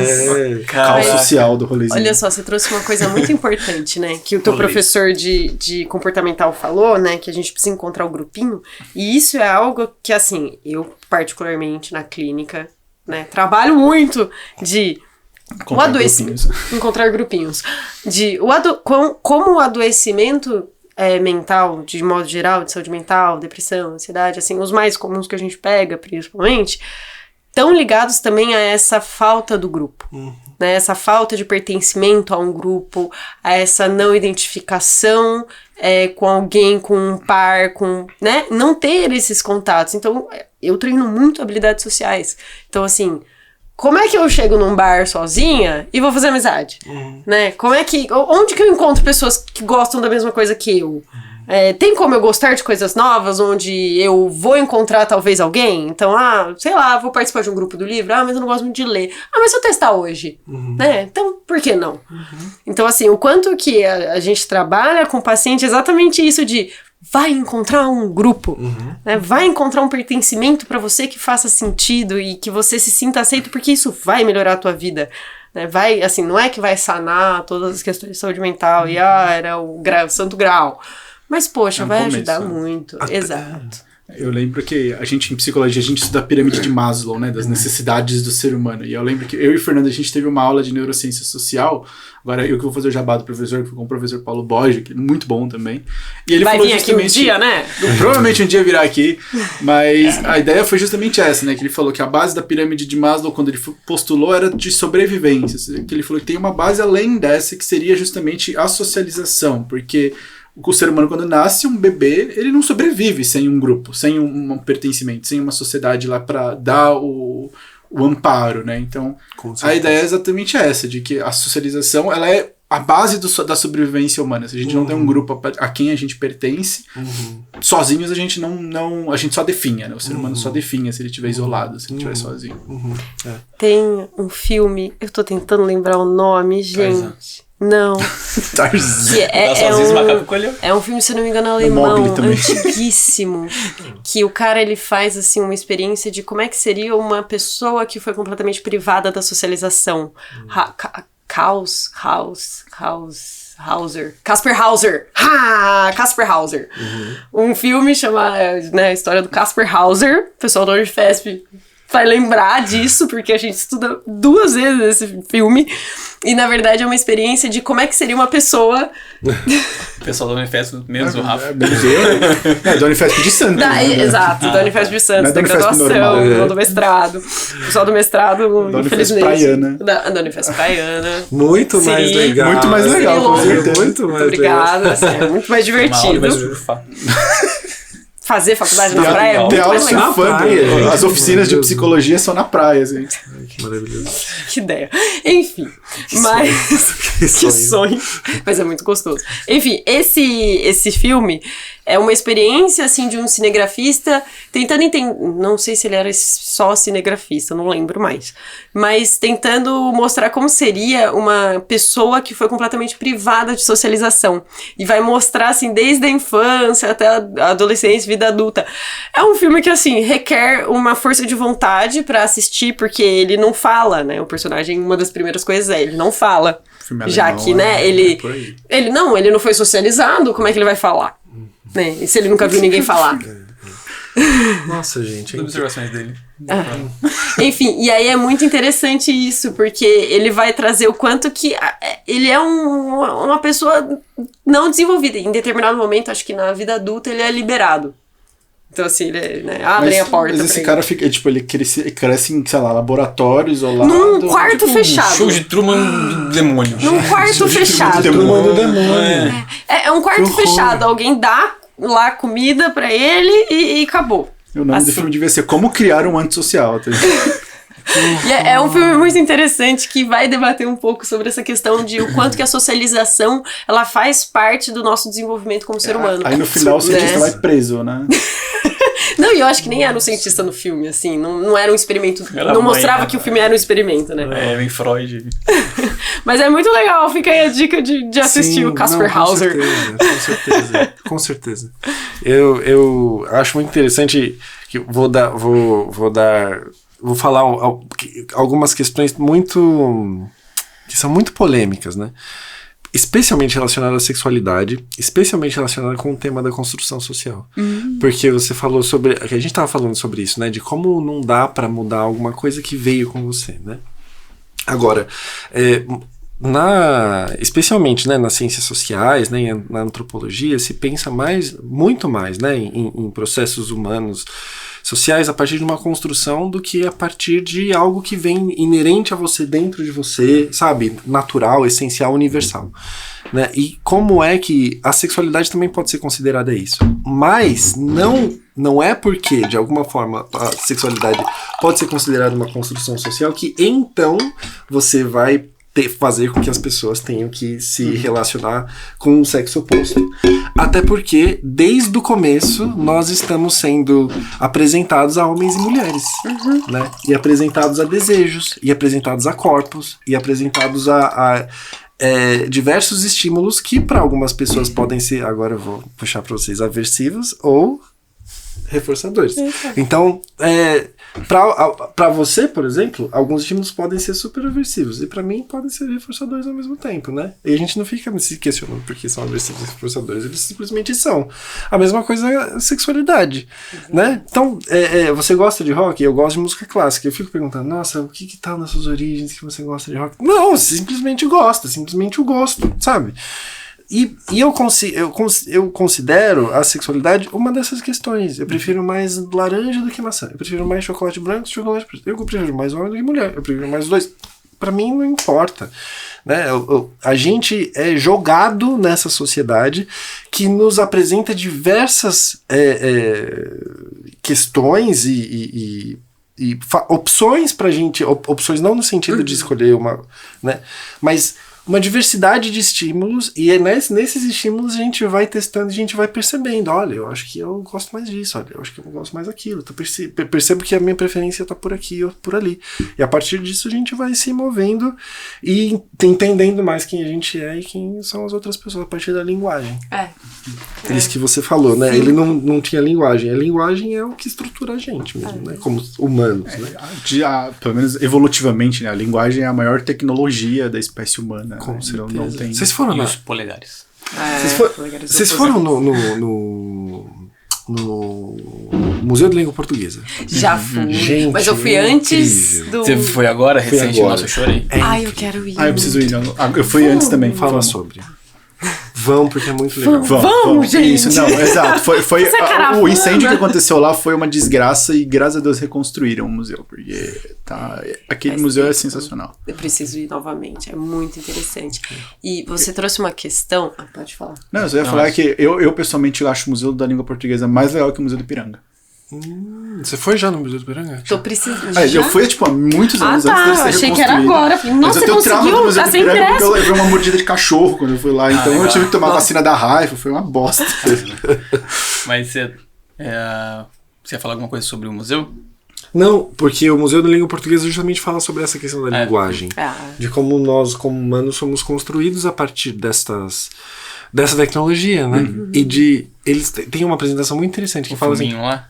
Caos social do rolezinho. Olha só, você trouxe uma coisa muito importante, né? Que o teu professor de comportamental falou, né? Que a gente precisa encontrar o grupinho. E isso é algo que, assim, eu particularmente na clínica, né? Trabalho muito de... Encontrar grupinhos. Como o adoecimento... mental, de modo geral, de saúde mental, depressão, ansiedade, assim, os mais comuns que a gente pega, principalmente, tão ligados também a essa falta do grupo. Né? Essa falta de pertencimento a um grupo, a essa não identificação com alguém, com um par, né? Não ter esses contatos. Então, eu treino muito habilidades sociais. Então, assim, como é que eu chego num bar sozinha e vou fazer amizade? Né? Onde que eu encontro pessoas que gostam da mesma coisa que eu? Tem como eu gostar de coisas novas, onde eu vou encontrar talvez alguém? Então, sei lá, vou participar de um grupo do livro, mas eu não gosto muito de ler. Mas se eu testar hoje, né? Então, por que não? Então, assim, o quanto que a gente trabalha com o paciente, é exatamente isso de vai encontrar um grupo, né? Vai encontrar um pertencimento pra você que faça sentido e que você se sinta aceito, porque isso vai melhorar a tua vida. Vai, assim, não é que vai sanar todas as questões de saúde mental e era o santo grau. Mas, poxa, vai ajudar muito. Exato. Eu lembro que a gente, em psicologia, a gente estuda a pirâmide de Maslow, né? Das necessidades do ser humano. E eu lembro que eu e o Fernando, a gente teve uma aula de neurociência social. Agora, eu que vou fazer o jabá do professor, que foi com o professor Paulo Borges, que é muito bom também. E ele vai falou vir aqui um dia, né? Provavelmente um dia virá aqui. Mas a ideia foi justamente essa, né? Que ele falou que a base da pirâmide de Maslow, quando ele postulou, era de sobrevivência. Que ele falou que tem uma base além dessa, que seria justamente a socialização. Porque o ser humano, quando nasce, um bebê, ele não sobrevive sem um grupo, sem um pertencimento, sem uma sociedade lá para dar o amparo, né? Então, a ideia é exatamente essa, de que a socialização, ela é a base da sobrevivência humana. Se a gente não tem um grupo a quem a gente pertence, sozinhos a gente a gente só definha, né? O ser humano só definha se ele estiver isolado, se ele estiver sozinho. Tem um filme, eu tô tentando lembrar o nome, gente. Não. É um filme, se não me engano, alemão, antiguíssimo. Que o cara, ele faz, assim, uma experiência de como é que seria uma pessoa que foi completamente privada da socialização. Casper Hauser. Casper Hauser. Um filme chama, né, a história do Casper Hauser. O pessoal da Unifesp vai lembrar disso, porque a gente estuda 2 vezes esse filme. E, na verdade, é uma experiência de como é que seria uma pessoa... O pessoal da Unifesp, menos o Rafa. Da Unifesp de Santos. Exato, da Unifesp de Santos, da graduação, do mestrado. O pessoal do mestrado, da infelizmente. Praiana. Da Unifesp Praiana. Muito mais legal. Muito mais legal, com certeza. Muito mais obrigada, assim, é muito mais divertido. Fazer faculdade na praia é muito mais legal. As oficinas de psicologia são na praia, assim. Que maravilhoso. Que ideia. Enfim, que sonho. Mas é muito gostoso. Enfim, esse filme é uma experiência, assim, de um cinegrafista tentando entender... Não sei se ele era só cinegrafista, não lembro mais. Mas tentando mostrar como seria uma pessoa que foi completamente privada de socialização. E vai mostrar, assim, desde a infância até a adolescência, vida adulta. É um filme que, assim, requer uma força de vontade pra assistir, porque ele não fala, né? O personagem, uma das primeiras coisas ele não fala. Já que, né, ele não foi socializado, como é que ele vai falar? Né? E se ele nunca viu ninguém falar? Nossa, gente. As observações dele. Enfim, e aí é muito interessante isso, porque ele vai trazer o quanto que ele é uma pessoa não desenvolvida. Em determinado momento, acho que na vida adulta, ele é liberado. Então, assim, ele, né, abrem a porta. Mas esse cara fica, tipo, ele cresce em, sei lá, laboratório isolado. Num quarto fechado. Show de Truman do demônio. Num quarto fechado. Truman do demônio. É um quarto fechado. Alguém dá lá comida pra ele e acabou. O nome do filme devia ser Como Criar um Antissocial. E é um filme muito interessante que vai debater um pouco sobre essa questão de o quanto que a socialização ela faz parte do nosso desenvolvimento como ser humano. Aí no final o cientista vai preso, né? Não, e eu acho que nem era um cientista no filme, assim, não era um experimento, não mostrava que o filme era um experimento, né? Vem Freud. Mas é muito legal, fica aí a dica de assistir o Casper Hauser. Com certeza. Eu acho muito interessante que vou falar algumas questões que são muito polêmicas, né? Especialmente relacionada à sexualidade, especialmente relacionada com o tema da construção social. Porque você falou sobre... A gente estava falando sobre isso, né? De como não dá para mudar alguma coisa que veio com você, né? Agora, especialmente, né, nas ciências sociais, né, na antropologia, se pensa muito mais, né, em processos humanos sociais a partir de uma construção do que a partir de algo que vem inerente a você, dentro de você, sabe? Natural, essencial, universal. Né? E como é que a sexualidade também pode ser considerada isso. Mas não é porque, de alguma forma, a sexualidade pode ser considerada uma construção social que então você vai fazer com que as pessoas tenham que se relacionar com o sexo oposto. Até porque, desde o começo, nós estamos sendo apresentados a homens e mulheres. Né? E apresentados a desejos, e apresentados a corpos, e apresentados a diversos estímulos que para algumas pessoas podem ser, agora eu vou puxar para vocês, aversivos ou reforçadores. Então, para você, por exemplo, alguns estímulos podem ser super aversivos e para mim podem ser reforçadores ao mesmo tempo, né? E a gente não fica se questionando porque são aversivos e reforçadores, eles simplesmente são. A mesma coisa é a sexualidade, né? Então, você gosta de rock? Eu gosto de música clássica. Eu fico perguntando, nossa, o que tá nas suas origens que você gosta de rock? Não, simplesmente gosta, simplesmente o gosto, sabe? E eu considero a sexualidade uma dessas questões. Eu prefiro mais laranja do que maçã. Eu prefiro mais chocolate branco do que chocolate preto. Eu prefiro mais homem do que mulher. Eu prefiro mais os dois. Pra mim não importa. Né? A gente é jogado nessa sociedade que nos apresenta diversas questões e opções pra gente. Opções não no sentido de escolher uma... Né? Mas... uma diversidade de estímulos, e nesses estímulos a gente vai testando, a gente vai percebendo, olha, eu acho que eu gosto mais disso, olha, eu acho que eu gosto mais daquilo, percebo que a minha preferência está por aqui ou por ali, e a partir disso a gente vai se movendo e entendendo mais quem a gente é e quem são as outras pessoas, a partir da linguagem. Isso que você falou, né? Ele não tinha linguagem, a linguagem é o que estrutura a gente mesmo, né? Como humanos, né? Pelo menos evolutivamente, né? A linguagem é a maior tecnologia da espécie humana. Com certeza. Não tem... Vocês foram E os polegares. Vocês foram no Museu de Língua Portuguesa? Já fui. Gente, mas eu fui antes do... Você foi agora, recente? agora. Nossa, eu chorei. eu quero ir. eu preciso ir. Eu fui antes também. Fala sobre. Vão, porque é muito legal. Vamos, gente! Isso, não, exato. O incêndio que aconteceu lá foi uma desgraça e graças a Deus reconstruíram o museu, porque aquele museu é sensacional. Eu preciso ir novamente, é muito interessante. E você trouxe uma questão... pode falar. Não, eu só ia falar que eu pessoalmente acho o Museu da Língua Portuguesa mais legal que o Museu do Ipiranga. Você foi já no Museu do Ipiranga? Tô precisando. Eu fui, há muitos anos antes dele ser achei reconstruído. que era agora. Falei, nossa, mas eu tenho trauma do Museu do sem Ipiranga ingresso. porque eu levei uma mordida de cachorro quando eu fui lá. Então eu tive que tomar a vacina da raiva, foi uma bosta. Mas você ia falar alguma coisa sobre o museu? Não, porque o Museu da Língua Portuguesa justamente fala sobre essa questão da linguagem. De como nós, como humanos, somos construídos a partir dessa tecnologia, né? E eles têm uma apresentação muito interessante que fala assim... lá?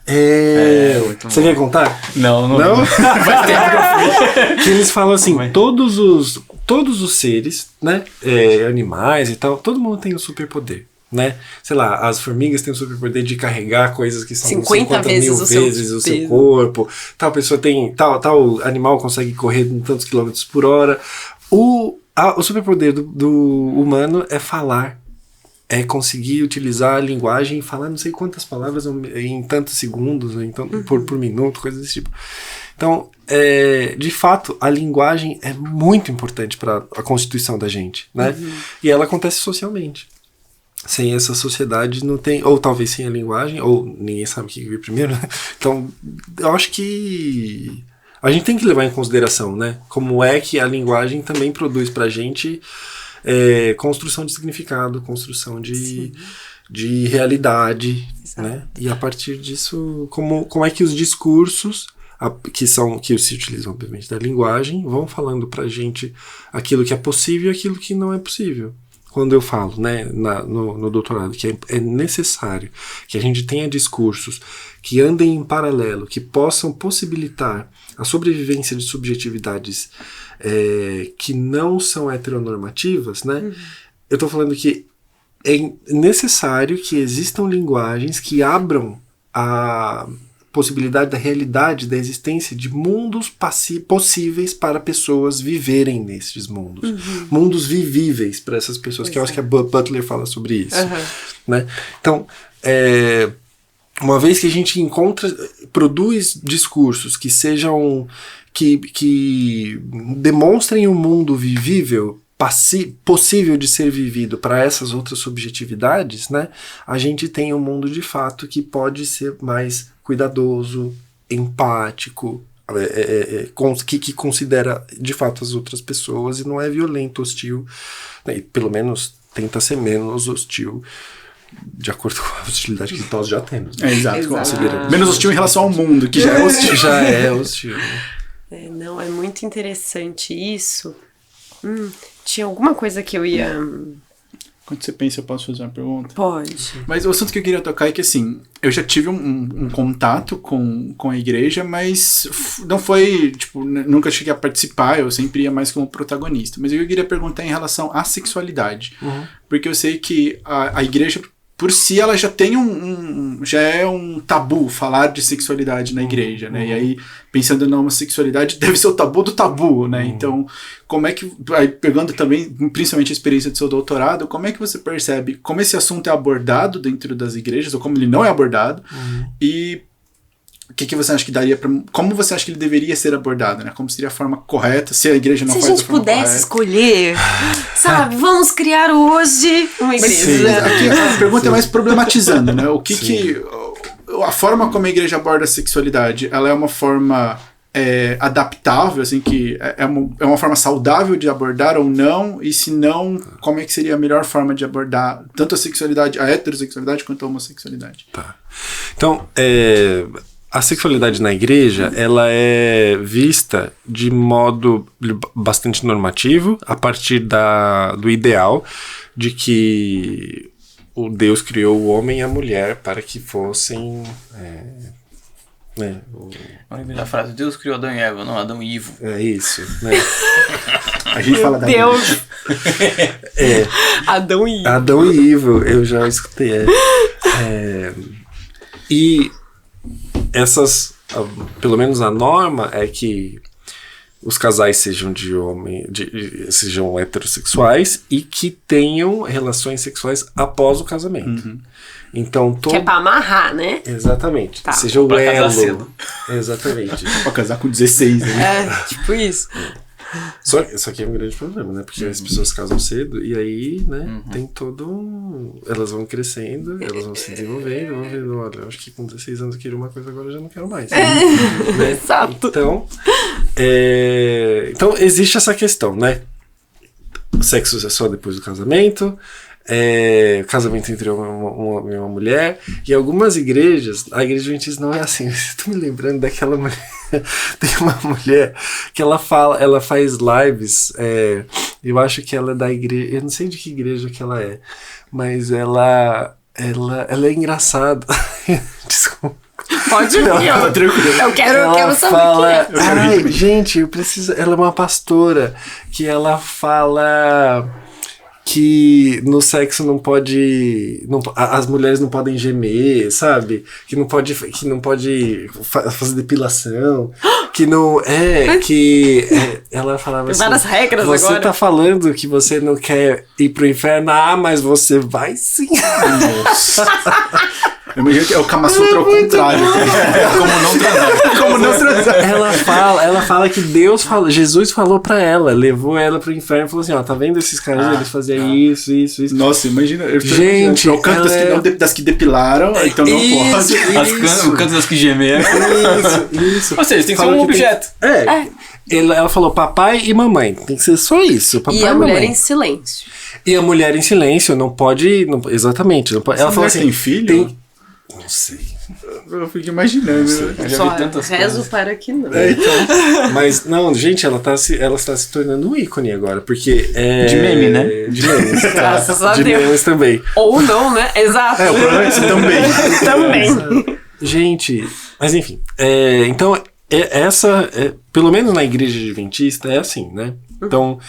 Você quer contar? Não? Faz tempo que eu fui. Que eles falam assim, todos os seres, né? Animais e tal, todo mundo tem um superpoder. Né? Sei lá, as formigas têm o superpoder de carregar coisas que são 50 mil vezes o seu corpo. Tal pessoa tem... Tal animal consegue correr tantos quilômetros por hora. O superpoder do humano é falar. É conseguir utilizar a linguagem e falar não sei quantas palavras em tantos segundos, então, por minuto, coisas desse tipo. Então, de fato, a linguagem é muito importante para a constituição da gente, né? E ela acontece socialmente. Sem essa sociedade não tem... Ou talvez sem a linguagem, ou ninguém sabe o que veio primeiro, né? Então, eu acho que a gente tem que levar em consideração, né? Como é que a linguagem também produz pra gente construção de significado, construção de realidade, né? E a partir disso, como é que os discursos que se utilizam, obviamente, da linguagem, vão falando pra gente aquilo que é possível e aquilo que não é possível. Quando eu falo, né, no doutorado, que é necessário que a gente tenha discursos que andem em paralelo, que possam possibilitar a sobrevivência de subjetividades que não são heteronormativas, né? Eu estou falando que é necessário que existam linguagens que abram a possibilidade da realidade, da existência de mundos possíveis para pessoas viverem nesses mundos. Mundos vivíveis para essas pessoas, que eu acho que a Butler fala sobre isso. Né? Então, uma vez que a gente produz discursos que sejam, que demonstrem um mundo vivível, possível de ser vivido para essas outras subjetividades, né, a gente tem um mundo de fato que pode ser mais cuidadoso, empático, que considera de fato as outras pessoas e não é violento, hostil, né, e pelo menos tenta ser menos hostil de acordo com a hostilidade que nós já temos. Exato. Menos hostil em relação ao mundo, que já é hostil. Já é hostil. Não, é muito interessante isso. Tinha alguma coisa que eu ia... Quando você pensa, eu posso fazer uma pergunta? Pode. Mas o assunto que eu queria tocar é que, assim, eu já tive um contato com a igreja, mas não foi, tipo, nunca cheguei a participar, eu sempre ia mais como protagonista. Mas eu queria perguntar em relação à sexualidade. Porque eu sei que a igreja, por si, ela já tem já é um tabu falar de sexualidade na igreja, né? E aí, pensando na homossexualidade, deve ser o tabu do tabu, né? Então, como é que, aí, pegando também, principalmente a experiência do seu doutorado, como é que você percebe como esse assunto é abordado dentro das igrejas, ou como ele não é abordado, e o que você acha que daria pra... Como você acha que ele deveria ser abordado, né? Como seria a forma correta, se a igreja não faz da forma correta? Se a gente pudesse escolher, sabe? Vamos criar hoje uma igreja. Sim, aqui a pergunta é mais problematizando, né? O que a forma como a igreja aborda a sexualidade, ela é uma forma adaptável, assim, que é uma forma saudável de abordar ou não, e se não, como é que seria a melhor forma de abordar tanto a sexualidade, a heterossexualidade quanto a homossexualidade? Tá. Então, a sexualidade na igreja, ela é vista de modo bastante normativo, a partir do ideal de que o Deus criou o homem e a mulher para que fossem... A frase, Deus criou Adão e Eva, não Adão e Ivo. É isso, né? A gente fala da Deus! Adão e Ivo. Adão e Ivo, eu já escutei. E essas, pelo menos a norma é que os casais sejam sejam heterossexuais e que tenham relações sexuais após o casamento. Então, que é pra amarrar, né? Exatamente. Tá. Seja o Pra casar elo. cedo. Exatamente. Pra casar com 16, né? Tipo isso. Só que é um grande problema, né? Porque as pessoas casam cedo e aí, né, tem todo elas vão crescendo, elas vão se desenvolvendo, vão vendo, olha, eu acho que com 16 anos eu queria uma coisa, agora eu já não quero mais. Né? Exato. Então existe essa questão, né? O sexo é só depois do casamento, casamento entre uma mulher, e algumas igrejas, a igreja adventista não é assim. Estou me lembrando daquela mulher, tem uma mulher que ela faz lives, eu acho que ela é da igreja, eu não sei de que igreja que ela é, mas ela é engraçada. Desculpa. Pode ir, eu quero saber o que é. Gente, ela é uma pastora que ela fala que no sexo as mulheres não podem gemer, sabe? Que não pode fazer depilação, ela falava assim, várias regras você agora. tá falando que você não quer ir pro inferno, mas você vai sim. Nossa. Eu imagino que é o Kama Sutra ao contrário. Como não transar. Ela fala que Jesus falou pra ela, levou ela pro inferno e falou assim, ó, tá vendo esses caras, eles faziam isso. Nossa, imagina. Gente, o canto das que depilaram, então não pode. O canto das que gemeram. Isso. Ou seja, tem que ser um objeto. Ela falou papai e mamãe, tem que ser só isso. Papai e a mulher mamãe. em silêncio. E a mulher em silêncio não pode. Exatamente. Não pode, ela falou assim: tem filho? Não sei. Eu fico imaginando. Eu já vi tantas rezo coisas. para que não. Então. Mas, não, gente, ela está se tornando um ícone agora, porque de meme, né? De memes. Graças a de Deus. memes também. Ou não, né? Exato. O problema é isso também. Gente, mas enfim. Então, pelo menos na igreja adventista, é assim, né? Então,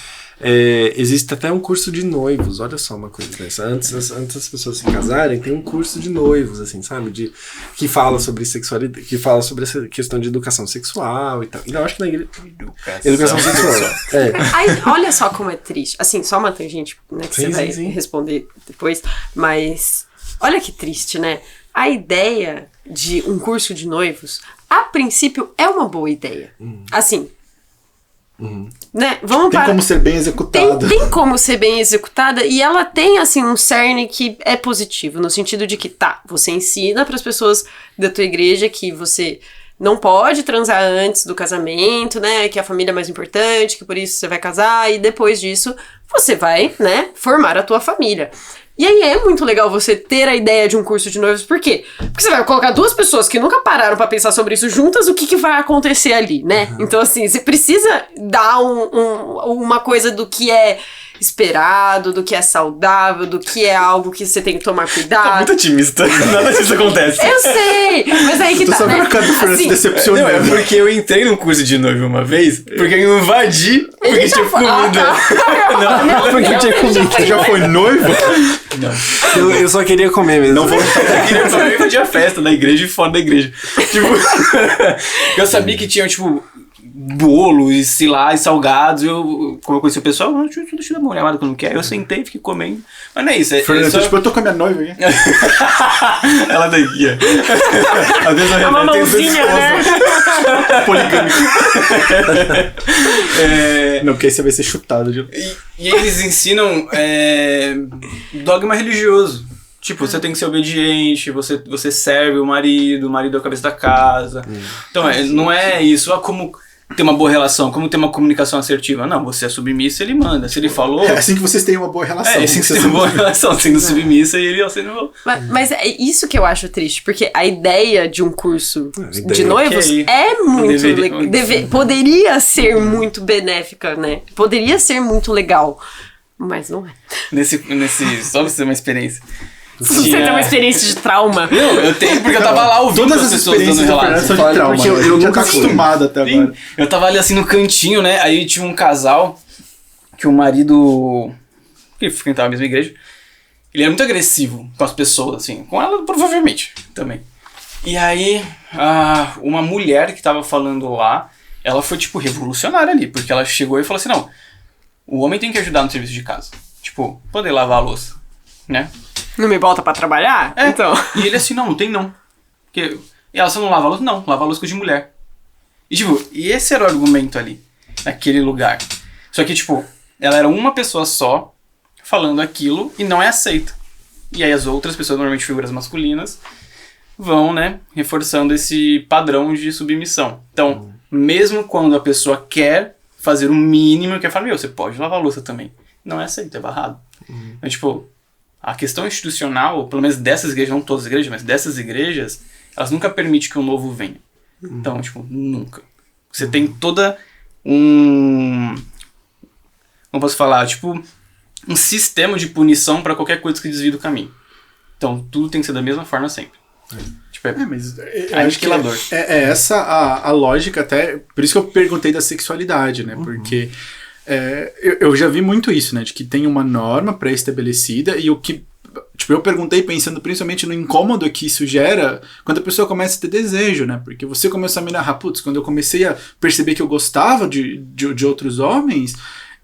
existe até um curso de noivos, olha só uma coisa dessa. Antes das pessoas se casarem, tem um curso de noivos, assim, sabe? Que fala sobre sexualidade, que fala sobre essa questão de educação sexual e tal. E eu acho que na igreja. Educação sexual. Aí, olha só como é triste. Assim, só uma tangente, né? Que você vai responder depois. Mas olha que triste, né? a ideia de um curso de noivos, a princípio, é uma boa ideia. Assim, né? Vamos Tem como ser bem executada. Tem como ser bem executada e ela tem, assim, um cerne que é positivo, no sentido de que, você ensina para as pessoas da tua igreja que você não pode transar antes do casamento, né, que a família é mais importante, que por isso você vai casar e depois disso você vai, né, formar a tua família. E aí é muito legal você ter a ideia de um curso de noivos, por quê? Porque você vai colocar duas pessoas que nunca pararam pra pensar sobre isso juntas, o que vai acontecer ali, né? Então, assim, você precisa dar uma coisa do que é esperado, do que é saudável, do que é algo que você tem que tomar cuidado. Tá muito otimista. Nada disso acontece. Eu sei, mas aí que Tu tá, sabe né? que a Fernanda se Assim, decepcionou. Não, é porque eu entrei num curso de noivo uma vez, porque eu invadi, porque tinha comida. Não, Porque tinha comida. Você já foi noivo? Eu só queria comer mesmo. Não vou eu queria só invadir a festa da igreja e fora da igreja. Tipo, eu sabia que tinha, tipo, bolo e sei lá, e salgados. Como eu conheci o pessoal, deixa eu dar uma olhada que eu não quero. Eu sentei, fiquei comendo. Mas não é isso. Fernanda, tipo, eu tô com a minha noiva aqui. Ela daqui, ó. Às vezes eu É uma revejo, mãozinha, né? Poligâmico. Não, porque aí você vai ser chutado. E eles ensinam dogma religioso. Tipo, você tem que ser obediente, você serve o marido é a cabeça da casa. Então, não é isso, como ter uma boa relação, como ter uma comunicação assertiva. Não, você é submissa, ele manda. Se ele falou... É assim que vocês têm uma boa relação. É assim que você tem uma boa relação, sendo submissa e ele acenou. Mas é isso que eu acho triste, porque a ideia de um curso de noivos Ok. é muito Deveria- legal. Poderia ser muito benéfica, né? Poderia ser muito legal, mas não é. Só pra você ter uma experiência. Você tem uma experiência de trauma. Não, eu tenho porque eu tava lá ouvindo Todas as as pessoas dando experiências da Fernanda relatos. são de trauma. porque eu já nunca tá fui. acostumado até Sim. agora. Eu tava ali assim no cantinho, né? Aí tinha um casal que o marido, que frequentava a mesma igreja, ele era muito agressivo com as pessoas, assim. Com ela, provavelmente, também. E aí, uma mulher que tava falando lá, ela foi, tipo, revolucionária ali. Porque ela chegou e falou assim, não, o homem tem que ajudar no serviço de casa. Tipo, poder lavar a louça, né? Não me bota pra trabalhar? É. Então. E ele assim, não tem não. E ela, você não lava a louça? Não, lava a louça com de mulher. E tipo, esse era o argumento ali, naquele lugar. Só que tipo, ela era uma pessoa só, falando aquilo, e não é aceito. E aí as outras pessoas, normalmente figuras masculinas, vão, né, reforçando esse padrão de submissão. Então, mesmo quando a pessoa quer fazer o mínimo, quer falar, você pode lavar a louça também. Não é aceito, é barrado. Então, tipo, a questão institucional, pelo menos dessas igrejas, não todas as igrejas, mas dessas igrejas, elas nunca permitem que o novo venha. Então, tipo, nunca. Você tem toda como posso falar, tipo, um sistema de punição para qualquer coisa que desvie do caminho. Então, tudo tem que ser da mesma forma sempre. Tipo, Mas eu acho que aniquilador. é essa a lógica até, por isso que eu perguntei da sexualidade, né? Porque eu já vi muito isso, né? De que tem uma norma pré-estabelecida e o que... Tipo, eu perguntei pensando principalmente no incômodo que isso gera quando a pessoa começa a ter desejo, né? Porque você começou a me narrar, putz, quando eu comecei a perceber que eu gostava de outros homens...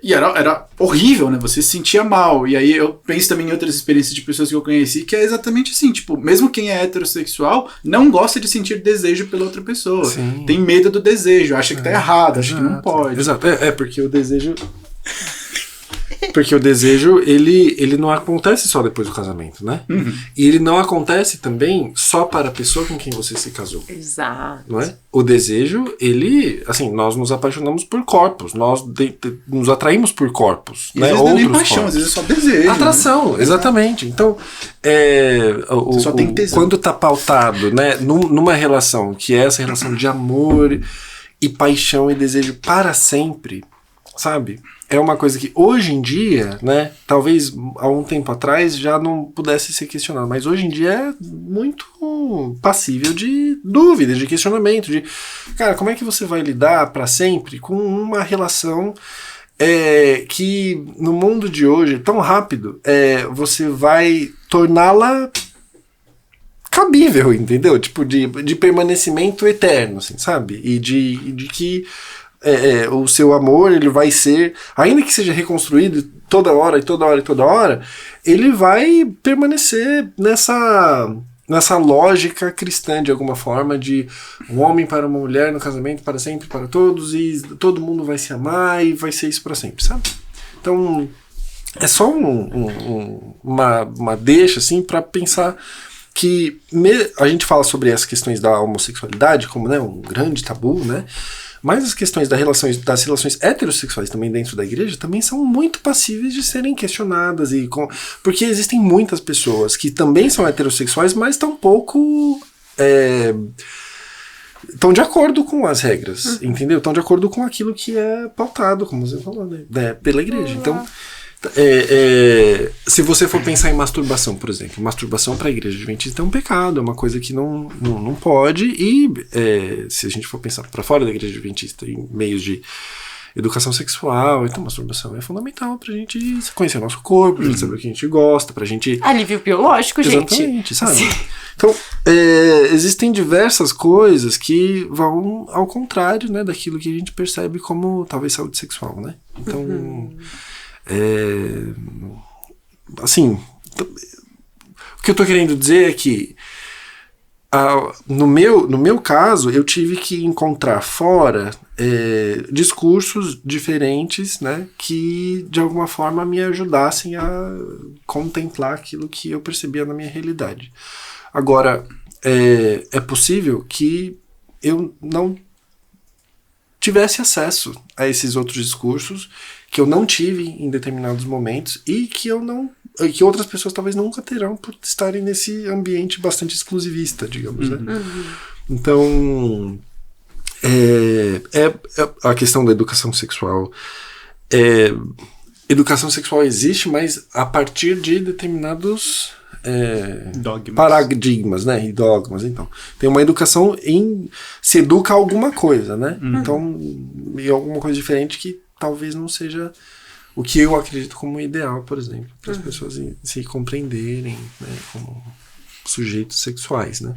E era horrível, né? Você se sentia mal. E aí eu penso também em outras experiências de pessoas que eu conheci, que é exatamente assim, tipo, mesmo quem é heterossexual não gosta de sentir desejo pela outra pessoa. Sim. Tem medo do desejo, acha que tá errado, acha que não pode. Exato. Porque o desejo... Porque o desejo, ele não acontece só depois do casamento, né? E ele não acontece também só para a pessoa com quem você se casou. Exato. Não é? O desejo, ele... Assim, nós nos apaixonamos por corpos. Nós nos atraímos por corpos. E né? às vezes não é nem Outros paixão, corpos. às vezes é só desejo. Atração, né? exatamente. Então, Você só tem tesão. quando tá pautado, né, numa relação, que é essa relação de amor e paixão e desejo para sempre, sabe? É uma coisa que hoje em dia, né, talvez há um tempo atrás já não pudesse ser questionado, mas hoje em dia é muito passível de dúvida, de questionamento, de, cara, como é que você vai lidar para sempre com uma relação que no mundo de hoje, tão rápido, você vai torná-la cabível, entendeu? Tipo, de permanecimento eterno, assim, sabe? E de que o seu amor, ele vai ser, ainda que seja reconstruído toda hora, ele vai permanecer nessa nessa lógica cristã, de alguma forma, de um homem para uma mulher no casamento para sempre, para todos, e todo mundo vai se amar e vai ser isso para sempre, sabe? Então, é só uma deixa, assim, para pensar que a gente fala sobre as questões da homossexualidade como, né, um grande tabu, né? Mas as questões das relações heterossexuais também dentro da igreja também são muito passíveis de serem questionadas. Porque existem muitas pessoas que também são heterossexuais, mas tampouco estão de acordo com as regras, entendeu? Estão de acordo com aquilo que é pautado, como você falou, né, pela igreja. Então, se você for pensar em masturbação, por exemplo, masturbação para a igreja adventista é um pecado, é uma coisa que não pode, e se a gente for pensar para fora da igreja adventista, em meios de educação sexual, então masturbação é fundamental pra gente conhecer o nosso corpo, pra gente saber o que a gente gosta, pra gente... Alívio biológico, gente. Exatamente, sabe? Então, existem diversas coisas que vão ao contrário, né, daquilo que a gente percebe como, talvez, saúde sexual, né? Então... assim, o que eu tô querendo dizer é que no meu caso eu tive que encontrar fora discursos diferentes, né, que de alguma forma me ajudassem a contemplar aquilo que eu percebia na minha realidade. Agora, é possível que eu não tivesse acesso a esses outros discursos, que eu não tive em determinados momentos e que outras pessoas talvez nunca terão por estarem nesse ambiente bastante exclusivista, digamos, né? Então, a questão da educação sexual. Educação sexual existe, mas a partir de determinados paradigmas, né, e dogmas. Então, tem uma educação se educa a alguma coisa, né? Então, e alguma coisa diferente que talvez não seja o que eu acredito como ideal, por exemplo, para as pessoas se compreenderem, né, como sujeitos sexuais, né?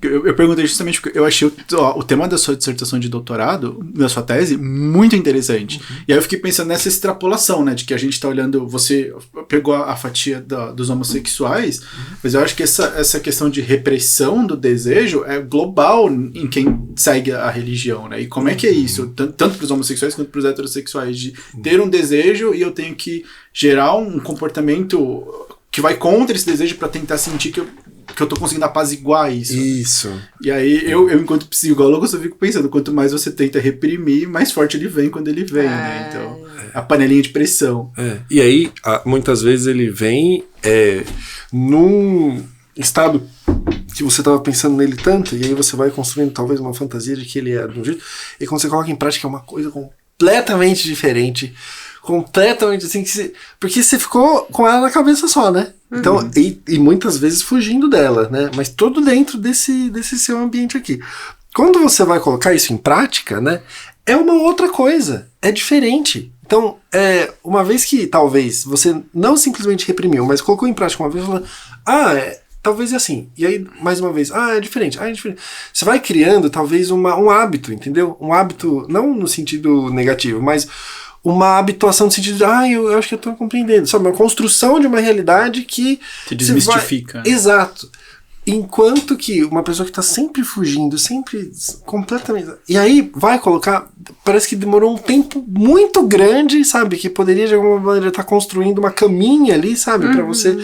Eu perguntei justamente porque eu achei o tema da sua dissertação de doutorado, da sua tese, muito interessante. E aí eu fiquei pensando nessa extrapolação, né, de que a gente tá olhando, você pegou a fatia dos homossexuais, mas eu acho que essa questão de repressão do desejo é global em quem segue a religião, né? E como é que é isso? Tanto para os homossexuais quanto para os heterossexuais, de ter um desejo e eu tenho que gerar um comportamento que vai contra esse desejo para tentar sentir que eu tô conseguindo apaziguar isso. Isso. E aí, eu enquanto psicólogo, só fico pensando, quanto mais você tenta reprimir, mais forte ele vem quando ele vem, né? Então, a panelinha de pressão. E aí, muitas vezes ele vem num estado que você tava pensando nele tanto, e aí você vai construindo talvez uma fantasia de que ele é de um jeito, e quando você coloca em prática é uma coisa completamente diferente, completamente assim, porque você ficou com ela na cabeça só, né? Então, e muitas vezes fugindo dela, né? Mas tudo dentro desse seu ambiente aqui. Quando você vai colocar isso em prática, né? É uma outra coisa, é diferente. Então, uma vez que talvez você não simplesmente reprimiu, mas colocou em prática uma vez, falando, talvez é assim. E aí, mais uma vez, é diferente, é diferente. Você vai criando talvez um hábito, entendeu? Um hábito, não no sentido negativo, mas uma habituação no sentido de, eu acho que eu tô compreendendo, sabe? Uma construção de uma realidade que se desmistifica. Exato. Enquanto que uma pessoa que tá sempre fugindo, sempre completamente... E aí vai colocar... Parece que demorou um tempo muito grande, sabe? Que poderia de alguma maneira estar construindo uma caminha ali, sabe? Pra você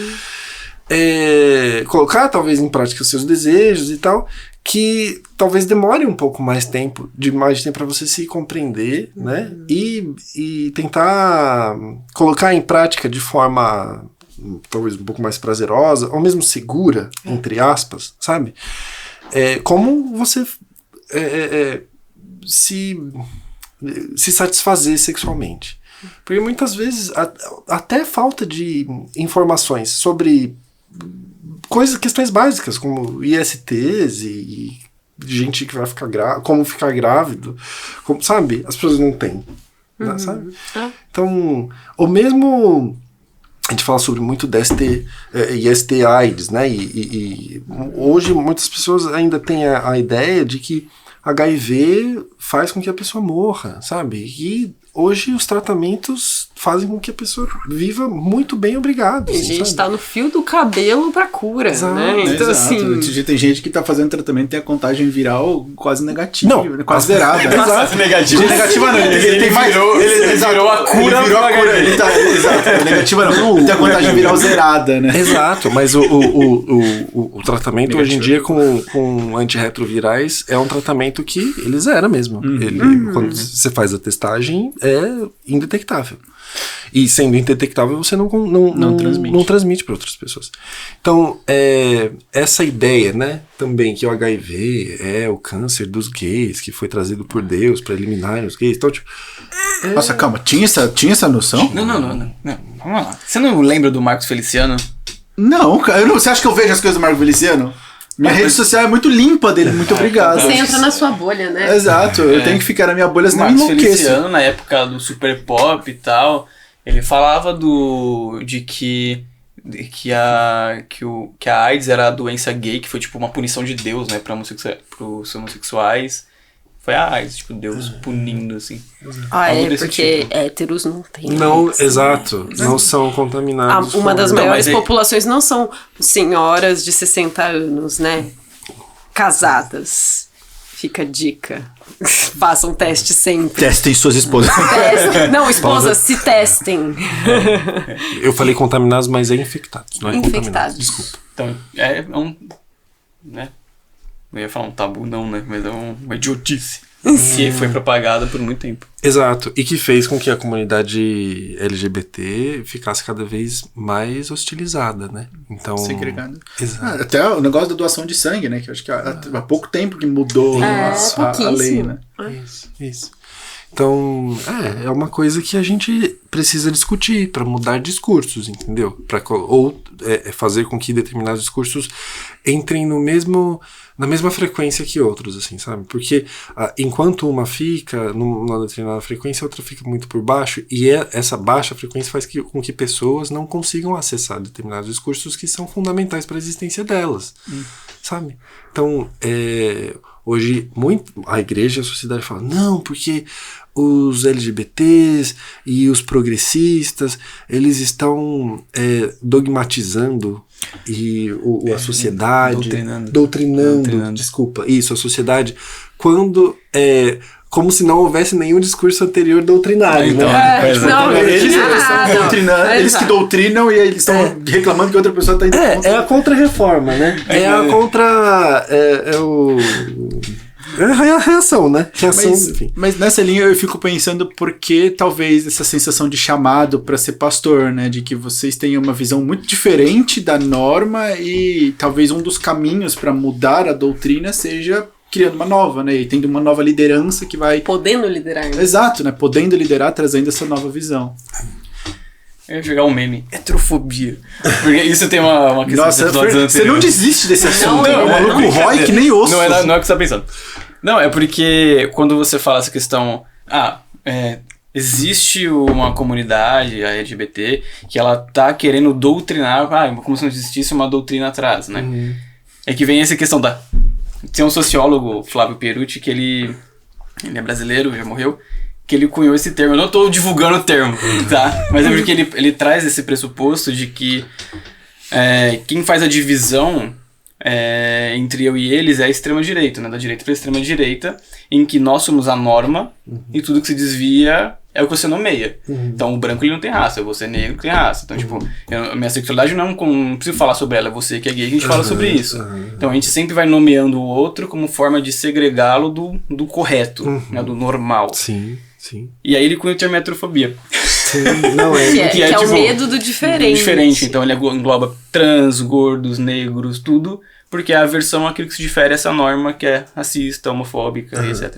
colocar talvez em prática os seus desejos e tal, que talvez demore um pouco mais tempo para você se compreender, né? E tentar colocar em prática de forma talvez um pouco mais prazerosa, ou mesmo segura, entre aspas, sabe? Como você se satisfazer sexualmente. Porque muitas vezes até falta de informações sobre questões básicas, como ISTs e gente que vai ficar como ficar grávido, sabe? As pessoas não têm, né, sabe? Então, ou mesmo a gente fala sobre muito DST, IST AIDS, né? E hoje muitas pessoas ainda têm a ideia de que HIV faz com que a pessoa morra, sabe? E hoje os tratamentos fazem com que a pessoa viva muito bem, obrigado. A assim, gente sabe? tá no fio do cabelo pra cura, Exato, né? Então, Exato. assim... Tem gente que tá fazendo tratamento e tem a contagem viral quase negativa, Não. né? Quase zerada. Exato, negativo. Negativa não, ele tem mais. Ele virou a cura. Ele virou a cura. Ele tá, exato, negativa não. Ele tem a contagem viral zerada, né? Exato, mas o tratamento hoje em dia com antirretrovirais é um tratamento que ele zera mesmo. Quando você faz a testagem, é indetectável. E sendo indetectável, você não transmite para outras pessoas. Então, essa ideia, né, também que o HIV é o câncer dos gays, que foi trazido por Deus para eliminar os gays. Então, tipo, Nossa, calma, tinha essa noção? Não. Vamos lá. Você não lembra do Marcos Feliciano? Não, cara, você acha que eu vejo as coisas do Marco Feliciano? Minha rede social é muito limpa dele, muito obrigado. Você entra na sua bolha, né? Exato, eu tenho que ficar na minha bolha, O senão eu Marcos enlouqueço. Feliciano, na época do Super Pop e tal, ele falava de que a AIDS era a doença gay, que foi tipo uma punição de Deus, né, pros homossexuais. Foi a AIDS, tipo, Deus punindo, assim. Algo desse porque tipo. héteros não tem. não, AIDS, exato, não são contaminados. Uma das Não, maiores mas aí- populações não são senhoras de 60 anos, né? Casadas. Fica a dica. Façam teste sempre. Testem suas esposas. Não, esposas, se testem. Eu falei contaminados, mas é infectados, não é Infectados. contaminados. Desculpa. Então, é um... né? Eu ia falar um tabu, não, né? Mas é uma idiotice. Que foi propagada por muito tempo. Exato, e que fez com que a comunidade LGBT ficasse cada vez mais hostilizada, né? Então, Segregado. Exato. Até o negócio da doação de sangue, né? Que eu acho que há pouco tempo que mudou a lei, né? Isso. Então, é uma coisa que a gente precisa discutir para mudar discursos, entendeu? Ou fazer com que determinados discursos entrem na mesma frequência que outros, assim, sabe? Porque enquanto uma fica numa determinada frequência, a outra fica muito por baixo, e essa baixa frequência faz com que pessoas não consigam acessar determinados discursos que são fundamentais para a existência delas, sabe? Então, hoje, a igreja e a sociedade falam, não, porque os LGBTs e os progressistas, eles estão dogmatizando a sociedade, doutrinando, desculpa, isso, a sociedade, quando como se não houvesse nenhum discurso anterior doutrinário, Então, né? Eles estão doutrinando, eles que doutrinam e eles estão reclamando que outra pessoa está indo É a contra-reforma, né? É a reação, né? Enfim. Mas nessa linha eu fico pensando por que talvez essa sensação de chamado para ser pastor, né? De que vocês tenham uma visão muito diferente da norma e talvez um dos caminhos para mudar a doutrina seja criando uma nova, né? E tendo uma nova liderança que vai... Podendo liderar. Né? Exato, né? Podendo liderar, trazendo essa nova visão. Eu ia jogar um meme, heterofobia. Porque isso tem uma questão Nossa, de episódios você não anteriores. desiste desse assunto. Não, O maluco rói que nem osso. Não é o que você tá pensando. Não, é porque quando você fala essa questão... existe uma comunidade, a LGBT, que ela tá querendo doutrinar... como se não existisse uma doutrina atrás, né? É que vem essa questão da... Tem um sociólogo, Flávio Perucci, que ele é brasileiro, já morreu, que ele cunhou esse termo. Eu não tô divulgando o termo, tá? Mas é porque ele traz esse pressuposto de que quem faz a divisão entre eu e eles é a extrema-direita, né? Da direita para a extrema-direita, em que nós somos a norma e tudo que se desvia é o que você nomeia. Então, o branco ele não tem raça, você negro que tem raça. Então, tipo, minha sexualidade não preciso falar sobre ela, você que é gay, a gente fala sobre isso. Então, a gente sempre vai nomeando o outro como forma de segregá-lo do correto, né? Do normal. Sim. E aí ele cunha o termo heterofobia. Sim. Não Que é tipo, o medo do diferente. Então ele engloba trans, gordos, negros, tudo, porque a aversão é aquilo que se difere essa norma que é racista, homofóbica, etc.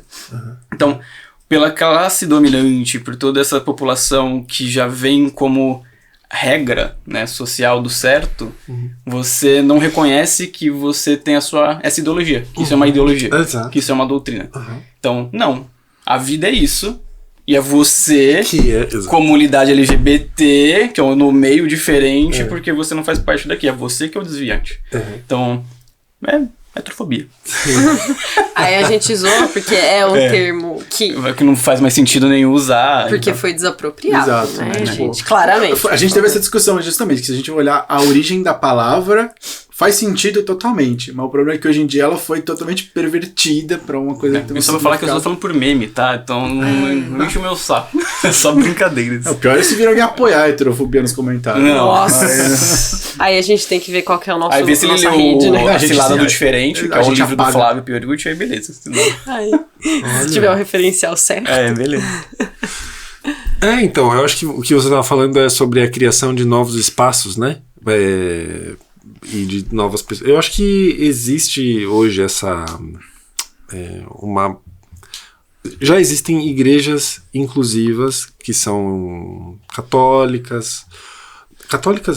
Então, pela classe dominante, por toda essa população que já vem como regra, né, social do certo, você não reconhece que você tem essa ideologia, que isso é uma ideologia, que isso é uma doutrina. Então, não. A vida é isso. E é você, comunidade LGBT, que é no meio diferente, porque você não faz parte daqui. É você que é o desviante. Então, Heterofobia. Aí a gente zoa porque é um termo que não faz mais sentido nenhum usar. porque então. foi desapropriado, Exato, né, né? gente? Claramente. A gente teve essa discussão justamente, que se a gente olhar a origem da palavra, faz sentido totalmente, mas o problema é que hoje em dia ela foi totalmente pervertida pra uma coisa que tem Eu só vou falar que eu estou falando por meme, tá? Então não enche o meu saco. É só brincadeira. O pior é se vir alguém apoiar a heterofobia nos comentários. Não. Nossa. Aí a gente tem que ver qual que é o nosso Aí vê se ele nossa leu rede, né? A Cilada do Diferente, que a é o gente livro do apaga. Flávio Pierucci, aí beleza. Aí, se tiver o referencial certo. Beleza. Então, eu acho que o que você estava falando é sobre a criação de novos espaços, né? E de novas pessoas. Eu acho que existe hoje já existem igrejas inclusivas que são católicas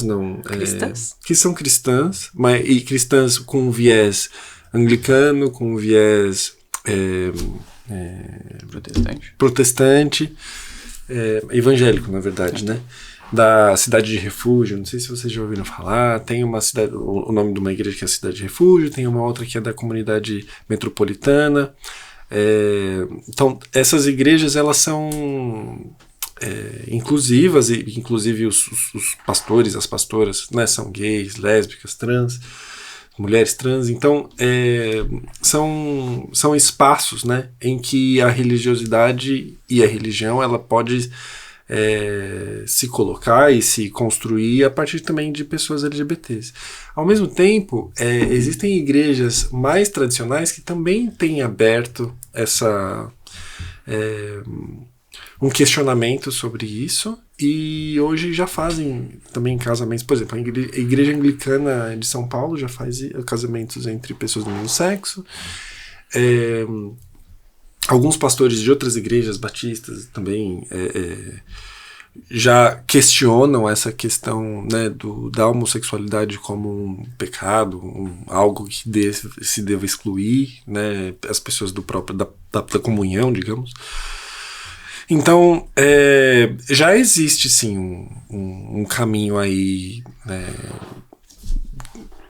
não, Cristãs. que são cristãs, e cristãs com viés anglicano, com viés protestante, evangélico, na verdade, né? Da Cidade de Refúgio, não sei se vocês já ouviram falar, tem uma cidade, o nome de uma igreja que é a Cidade de Refúgio, tem uma outra que é da comunidade metropolitana. Então, essas igrejas, elas são inclusivas, e inclusive os pastores, as pastoras, né, são gays, lésbicas, trans, mulheres trans. Então, são espaços, né, em que a religiosidade e a religião, ela pode se colocar e se construir a partir também de pessoas LGBTs. Ao mesmo tempo, existem igrejas mais tradicionais que também têm aberto um questionamento sobre isso, e hoje já fazem também casamentos. Por exemplo, a Igreja Anglicana de São Paulo já faz casamentos entre pessoas do mesmo sexo. Alguns pastores de outras igrejas batistas também já questionam essa questão, né, da homossexualidade como um pecado, algo que se deva excluir, né, as pessoas da comunhão, digamos. Então, já existe sim um caminho aí, né,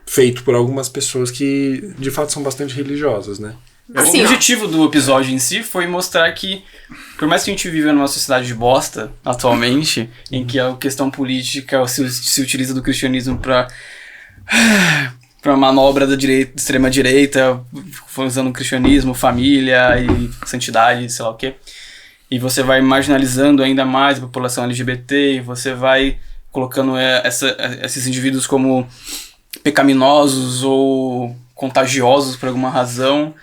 feito por algumas pessoas que de fato são bastante religiosas, né? Assim, O objetivo do episódio em si foi mostrar que, por mais que a gente viva numa sociedade de bosta atualmente, em que a questão política se utiliza do cristianismo para manobra da extrema-direita, usando o cristianismo, família e santidade, sei lá o quê. E você vai marginalizando ainda mais a população LGBT, e você vai colocando esses indivíduos como pecaminosos ou contagiosos por alguma razão,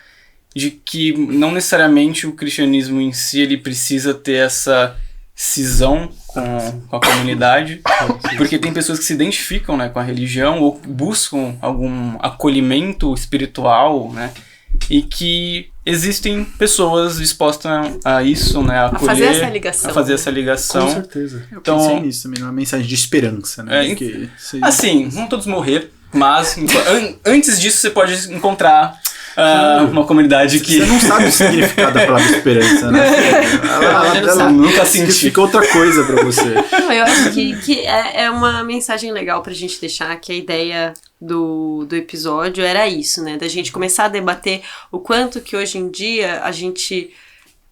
de que não necessariamente o cristianismo em si ele precisa ter essa cisão com a comunidade, porque tem pessoas que se identificam, né, com a religião ou buscam algum acolhimento espiritual, né, e que existem pessoas dispostas a isso, né, a acolher, fazer essa ligação. a fazer essa ligação. Com certeza. Eu Então, pensei nisso também, numa mensagem de esperança, né? Porque assim, vão todos morrer, mas antes disso você pode encontrar uma comunidade que... Você não sabe o significado da palavra esperança, né? Ela nunca senti. significa outra coisa pra você. Não, eu acho que é uma mensagem legal pra gente deixar, que a ideia do episódio era isso, né? Da gente começar a debater o quanto que hoje em dia a gente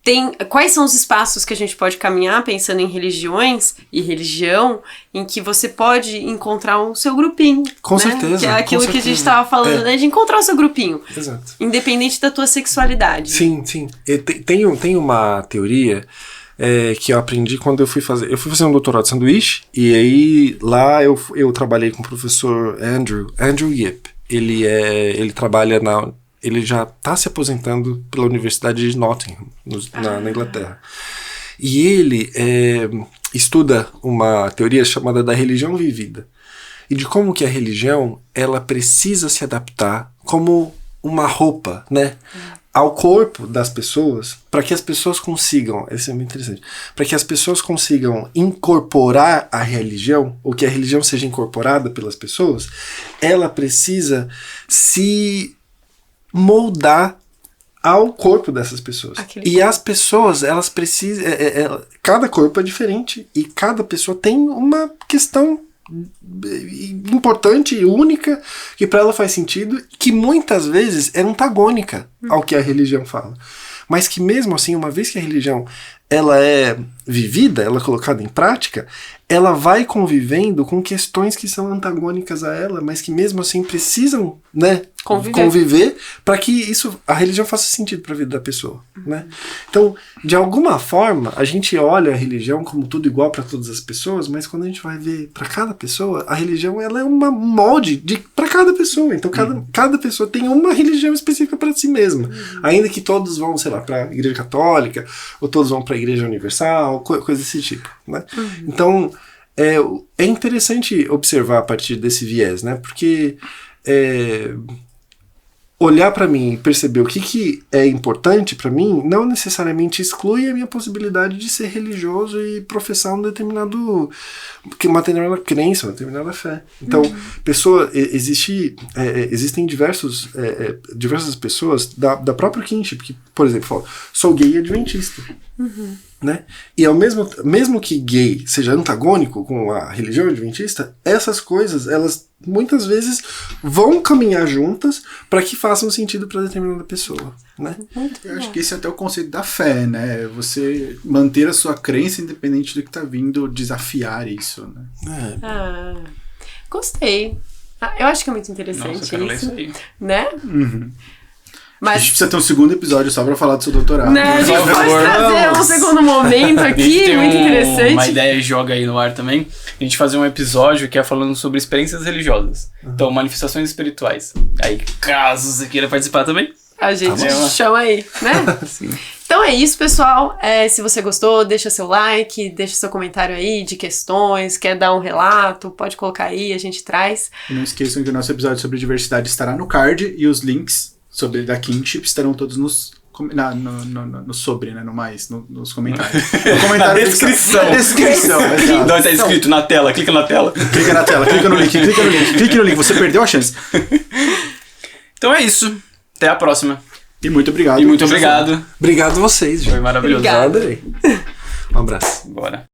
tem... Quais são os espaços que a gente pode caminhar pensando em religiões e religião, em que você pode encontrar o seu grupinho. Com né? certeza. Que é aquilo com que a gente certeza. estava falando, né? De encontrar o seu grupinho. Exato. Independente da tua sexualidade. Sim, sim. Tem uma teoria que eu aprendi quando eu fui fazer um doutorado de sanduíche, e aí lá eu trabalhei com o professor Andrew Yip. Ele trabalha ele já está se aposentando pela Universidade de Nottingham, na Inglaterra. E ele estuda uma teoria chamada da religião vivida. E de como que a religião, ela precisa se adaptar como uma roupa, né, ao corpo das pessoas, para que as pessoas consigam, isso é muito interessante, para que as pessoas consigam incorporar a religião, ou que a religião seja incorporada pelas pessoas, ela precisa se moldar ao corpo dessas pessoas. E as pessoas, elas precisam... cada corpo é diferente, e cada pessoa tem uma questão importante e única, que para ela faz sentido, que muitas vezes é antagônica ao que a religião fala. Mas que mesmo assim, uma vez que a religião ela é vivida, ela é colocada em prática, ela vai convivendo com questões que são antagônicas a ela, mas que mesmo assim precisam, né, conviver para que isso, a religião faça sentido para a vida da pessoa, né? Então, de alguma forma, a gente olha a religião como tudo igual para todas as pessoas, mas quando a gente vai ver para cada pessoa, a religião ela é um molde para cada pessoa. Então, cada pessoa tem uma religião específica para si mesma, ainda que todos vão, sei lá, para a Igreja Católica ou todos vão para a Igreja Universal, coisa desse tipo, né? Então, é interessante observar a partir desse viés, né? Porque olhar para mim e perceber o que é importante para mim não necessariamente exclui a minha possibilidade de ser religioso e professar uma determinada crença, uma determinada fé. Então, existem diversas pessoas da própria kinship que, por exemplo, falam, sou gay adventista. Né? E mesmo que gay seja antagônico com a religião adventista, essas coisas, elas muitas vezes vão caminhar juntas para que façam sentido para determinada pessoa, né? Eu acho que esse é até o conceito da fé, né? Você manter a sua crença independente do que tá vindo desafiar isso, né? Gostei. Eu acho que é muito interessante. Nossa, eu quero ler isso aí. Né? A gente precisa ter um segundo episódio só pra falar do seu doutorado. Né? A gente pode trazer um segundo momento aqui, muito interessante. Uma ideia e joga aí no ar também. A gente fazer um episódio que é falando sobre experiências religiosas. Então, manifestações espirituais. Aí, caso você queira participar também. A gente chama aí, né? Sim. Então é isso, pessoal. Se você gostou, deixa seu like, deixa seu comentário aí de questões, quer dar um relato, pode colocar aí, a gente traz. E não esqueçam que o nosso episódio sobre diversidade estará no card e os links sobre da Kinship estarão todos nos comentários. No comentário na descrição. Na descrição, Não, tá escrito na tela, clica na tela. Clica na tela, clica no link, você perdeu a chance. Então é isso. Até a próxima. E muito obrigado. Obrigado. Obrigado a vocês, gente. Foi maravilhoso. Obrigada. Adorei. Um abraço. Bora.